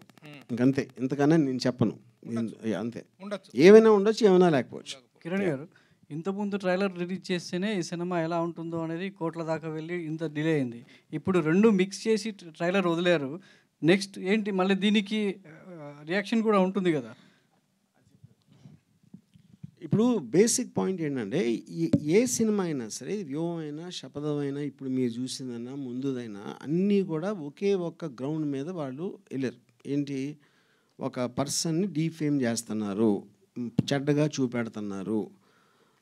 B: ఇంకంతే. ఇంతకన్నా నేను చెప్పను, అంతే. ఏమైనా ఉండొచ్చు, ఏమైనా లేకపోవచ్చు.
P: కిరణ్ గారు, ఇంతకుముందు ట్రైలర్ రిలీజ్ చేస్తేనే ఈ సినిమా ఎలా ఉంటుందో అనేది కోట్ల దాకా వెళ్ళి ఇంత డిలే అయింది. ఇప్పుడు రెండు మిక్స్ చేసి ట్రైలర్ వదిలేరు. నెక్స్ట్ ఏంటి, మళ్ళీ దీనికి రియాక్షన్ కూడా ఉంటుంది కదా.
B: ఇప్పుడు బేసిక్ పాయింట్ ఏంటంటే ఏ సినిమా అయినా సరే, వ్యూహం అయినా శపథం అయినా ఇప్పుడు మీరు చూసిందైనా ముందుదైనా అన్నీ కూడా ఒకే ఒక్క గ్రౌండ్ మీద వాళ్ళు వెళ్ళారు. ఏంటి, ఒక పర్సన్ని డీఫేమ్ చేస్తున్నారు, చెడ్డగా చూపెడుతున్నారు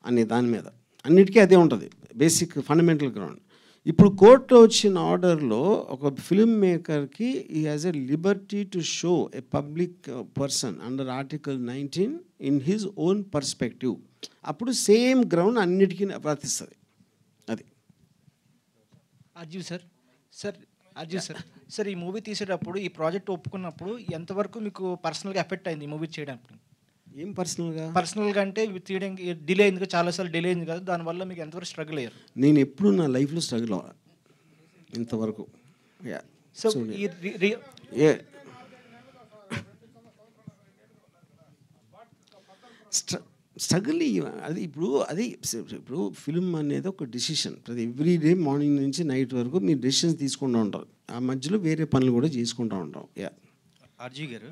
B: అనే దాని మీద. అన్నిటికీ అదే ఉంటుంది బేసిక్ ఫండమెంటల్ గ్రౌండ్. ఇప్పుడు కోర్టులో వచ్చిన ఆర్డర్లో ఒక ఫిల్మ్ మేకర్కి ఈ has a Liberty to show a public person under article 19 in his own perspective. అప్పుడు సేమ్ గ్రౌండ్ అన్నిటికీ వర్తిస్తుంది. అది
U: అర్జున్ సార్ ఈ మూవీ తీసేటప్పుడు, ఈ ప్రాజెక్ట్ ఒప్పుకున్నప్పుడు ఎంతవరకు మీకు పర్సనల్గా ఎఫెక్ట్ అయింది ఈ మూవీ చేయడానికి?
B: ఏం పర్సనల్గా
U: అంటే తీయడానికి డిలే అయింది, చాలాసార్లు డిలే అయింది కదా, దానివల్ల మీకు ఎంతవరకు స్ట్రగుల్ అయ్యారు?
B: నేను ఎప్పుడు నా లైఫ్లో స్ట్రగుల్ అవ్వాలి ఇంతవరకు.
U: సో
B: స్ట్రగుల్ అది ఇప్పుడు ఫిల్మ్ అనేది ఒక డెసిషన్. ప్రతి ఎవ్రీ డే మార్నింగ్ నుంచి నైట్ వరకు మీరు డెసిషన్స్ తీసుకుంటూ ఉంటారు, ఆ మధ్యలో వేరే పనులు కూడా చేసుకుంటూ ఉంటాం.
Q: ఆర్జీ గారు,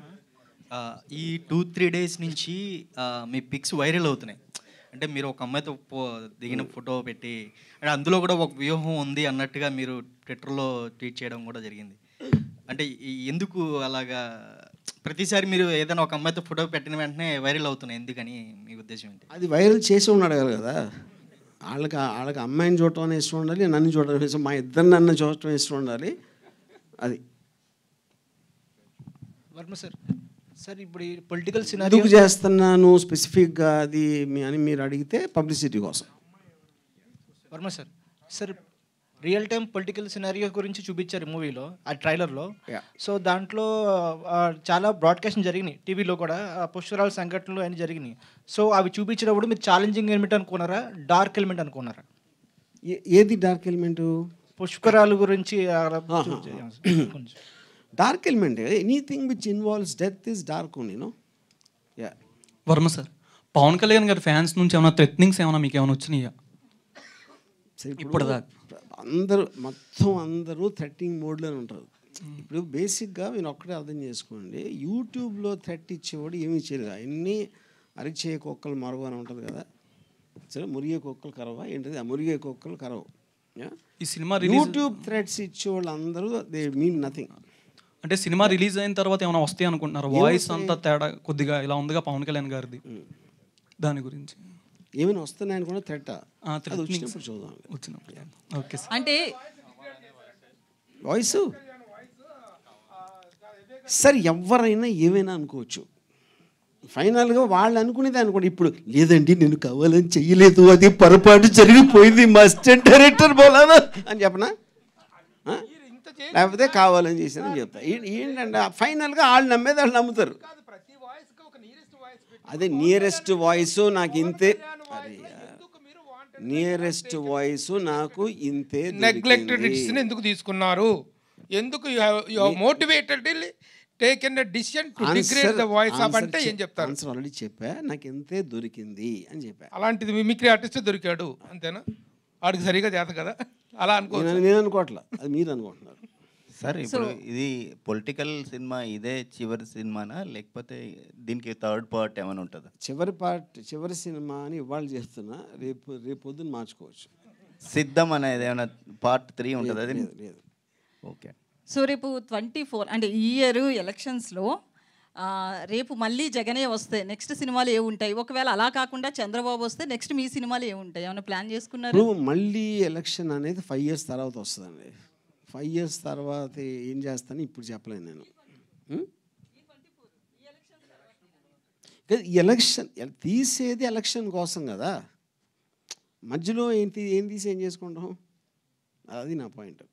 Q: ఈ 2-3 డేస్ నుంచి మీ పిక్స్ వైరల్ అవుతున్నాయి. అంటే మీరు ఒక అమ్మాయితో దిగిన ఫోటో పెట్టి, అంటే అందులో కూడా ఒక వ్యూహం ఉంది అన్నట్టుగా మీరు ట్విట్టర్లో ట్వీట్ చేయడం కూడా జరిగింది. అంటే ఎందుకు అలాగా ప్రతిసారి మీరు ఏదైనా ఒక అమ్మాయితో ఫోటో పెట్టిన వెంటనే వైరల్ అవుతున్నాయి, ఎందుకని మీ ఉద్దేశం ఏంటి?
B: అది వైరల్ చేసి ఉన్నాడు కదా. వాళ్ళకి అమ్మాయిని చూడటం ఇష్టం ఉండాలి, నన్ను చూడటం ఇష్టం, మా ఇద్దరు నన్ను చూడటం ఇష్టం ఉండాలి. అది
U: వర్మ సార్ ఇప్పుడు పొలిటికల్
B: ఎందుకు చేస్తున్నాను స్పెసిఫిక్గా అది అని మీరు అడిగితే పబ్లిసిటీ కోసం.
U: Varma sir real time political scenario గురించి చూపించారు మూవీలో, ఆ ట్రైలర్లో. సో దాంట్లో చాలా బ్రాడ్కాస్టింగ్ జరిగినాయి టీవీలో కూడా, పుష్కరాల సంఘటనలు అన్నీ జరిగినాయి. సో అవి చూపించినప్పుడు మీరు ఛాలెంజింగ్ ఎలిమెంట్ అనుకున్నారా, డార్క్ ఎలిమెంట్ అనుకున్నారా?
B: ఏది డార్క్ ఎలిమెంటు?
U: పుష్కరాల గురించి
B: dark element. Anything which involves death is dark only, no.
R: Varma sir, Pawan Kalyan గారి ఫ్యాన్స్ నుంచి ఏమైనా థ్రెట్నింగ్స్ ఏమైనా మీకు ఏమైనా వచ్చినాయా ఇప్పుడు దాకా?
B: మొత్తం అందరూ థ్రెట్నింగ్ మోడ్లోనే ఉంటారు. ఇప్పుడు బేసిక్గా నేను ఒక్కడే అర్థం చేసుకోండి, యూట్యూబ్లో థ్రెట్ ఇచ్చేవాడు ఏమి ఇచ్చేది అన్నీ అరిచే కుక్కలు మరవ అని ఉంటుంది కదా, సరే మురిగే కుక్కలు కరవా ఏంటిది, ఆ మురిగే కుక్కలు కరవు.
R: ఈ సినిమా
B: యూట్యూబ్ థ్రెట్స్ ఇచ్చేవాళ్ళు అందరూ దే మీన్ నథింగ్.
R: అంటే సినిమా రిలీజ్ అయిన తర్వాత ఏమైనా వస్తాయి అనుకుంటున్నారు? వాయిస్ అంతా తేడా కొద్దిగా ఇలా ఉందిగా పవన్ కళ్యాణ్ గారిది, దాని గురించి
B: ఏమైనా వస్తున్నాయని కూడా థ్రెట్
R: threat
B: వచ్చినప్పుడు చూద్దాం.
R: ఓకే
N: అంటే
B: వాయిస్ సరే ఎవరైనా ఏమైనా అనుకోవచ్చు, ఫైనల్గా వాళ్ళు అనుకునేది అనుకోండి. ఇప్పుడు లేదండి నేను కావాలని చెయ్యలేదు, అది పొరపాటు జరిగిపోయింది, మా అసిస్టెంట్ డైరెక్టర్ బోలానా అని చెప్పనా, లేకపోతే కావాలని చేశానని చెప్తా. ఏంటంటే ఫైనల్గా వాళ్ళు నమ్మేది వాళ్ళు నమ్ముతారు. అదే నియరెస్ట్ వాయిస్ నాకు ఇంతే, నియరెస్ట్ వాయిస్ నాకు ఇంతే.
H: నెగ్లెక్టెడ్ డిసిషన్ ఎందుకు తీసుకున్నారు, ఎందుకు you motivated taken a decision to degrade the voice of అంటే ఏం చెప్తారు?
B: ఆన్సర్ ఆల్రెడీ చెప్పా, నాకు ఇంతే దొరికింది అని చెప్పా.
H: అలాంటిది మిమిక్రీ ఆర్టిస్ట్ దొరికాడు అంతేనా, వాడికి సరిగా చేత కదా అలా అనుకోవచ్చు.
B: నేను అనుకోవట్లా, అది మీరు అనుకుంటున్నారు.
G: సార్ ఇప్పుడు ఇది పొలిటికల్ సినిమా, ఇదే చివరి సినిమానా లేకపోతే దీనికి థర్డ్ పార్ట్ ఏమైనా ఉంటుందా?
B: చివరి సినిమా అని ఇవాళ చేస్తున్నా, రేపు పొద్దున్న మార్చుకోవచ్చు.
G: సిద్ధం అనేది ఏమైనా పార్ట్ 3 ఉంటుంది? అది
B: లేదు.
G: ఓకే.
N: సో రేపు 24 అంటే ఈ ఇయర్ ఎలక్షన్స్లో రేపు మళ్ళీ జగనే వస్తే నెక్స్ట్ సినిమాలు ఏ ఉంటాయి? ఒకవేళ అలా కాకుండా చంద్రబాబు వస్తే నెక్స్ట్ మీ సినిమాలు ఏ ఉంటాయి? ఏమైనా ప్లాన్ చేసుకున్నారు?
B: ఇప్పుడు మళ్ళీ ఎలక్షన్ అనేది 5 years తర్వాత వస్తుందండి. 5 years తర్వాత ఏం చేస్తాను ఇప్పుడు చెప్పలేను నేను. ఎలక్షన్ తీసేది ఎలక్షన్ కోసం కదా, మధ్యలో ఏం తీసి ఏం చేసుకుంటాం, అది నా పాయింట్.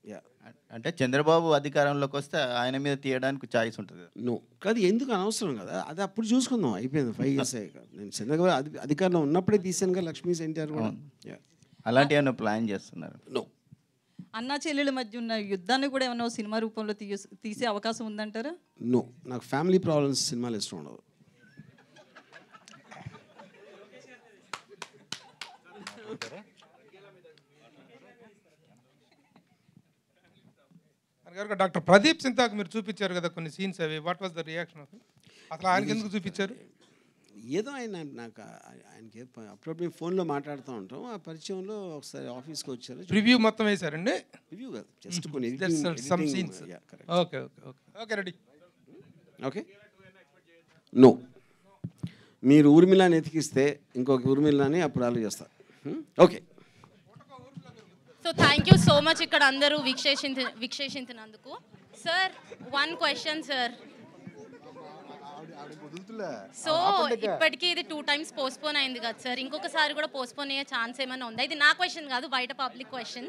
G: అంటే చంద్రబాబు అధికారంలోకి వస్తే ఆయన మీద తీయడానికి ఛాయిస్ ఉంటుంది.
B: నో కాదు, ఎందుకు అనవసరం కదా, అది అప్పుడు చూసుకుందాం, అయిపోయింది 5 years అయ్యాక. నేను చంద్రబాబు అధికారంలో ఉన్నప్పుడే తీసాను కదా లక్ష్మీ ఎన్టీఆర్ కూడా.
G: అలాంటి ఏమైనా ప్లాన్ చేస్తున్నారు?
B: నో.
N: అన్నా చెల్లెల మధ్య ఉన్న యుద్ధాన్ని కూడా ఏమైనా సినిమా రూపంలో తీసే అవకాశం ఉందంటారా?
B: నో, నాకు ఫ్యామిలీ ప్రాబ్లమ్స్ సినిమాలు ఇష్టం ఉండదు.
H: డాక్టర్ ప్రదీప్ సింతాకు మీరు చూపించారు కదా కొన్ని సీన్స్, అవి వాట్ వాజ్ ద రియాక్షన్? అసలు ఆయనకి ఎందుకు చూపించారు?
B: ఏదో ఆయన నాకు ఆయనకి అప్పుడప్పుడు మేము ఫోన్లో మాట్లాడుతూ ఉంటాం, ఆ పరిచయంలో ఒకసారి ఆఫీస్కి వచ్చారు.
H: రివ్యూ మొత్తం వేశారండి?
B: రివ్యూ కాదు, జస్ట్ కొన్ని
H: some scenes. Okay okay okay okay ready.
B: Okay. No, మీరు ఊర్మిళని ఎతికిస్తే ఇంకొక ఊర్మిళని అప్పుడు ఆలోచిస్తారు. Okay.
A: So thank you so much ఇక్కడ అందరూ వీక్షించినందుకు. Sir 1 question sir. సో ఇప్పటికీ ఇది 2 times పోస్ట్పోన్ అయింది కదా సార్, ఇంకొకసారి కూడా పోస్ట్పోన్ అయ్యే ఛాన్స్ ఏమైనా ఉందా? ఇది నా క్వశ్చన్ కాదు, బయట పబ్లిక్ క్వశ్చన్.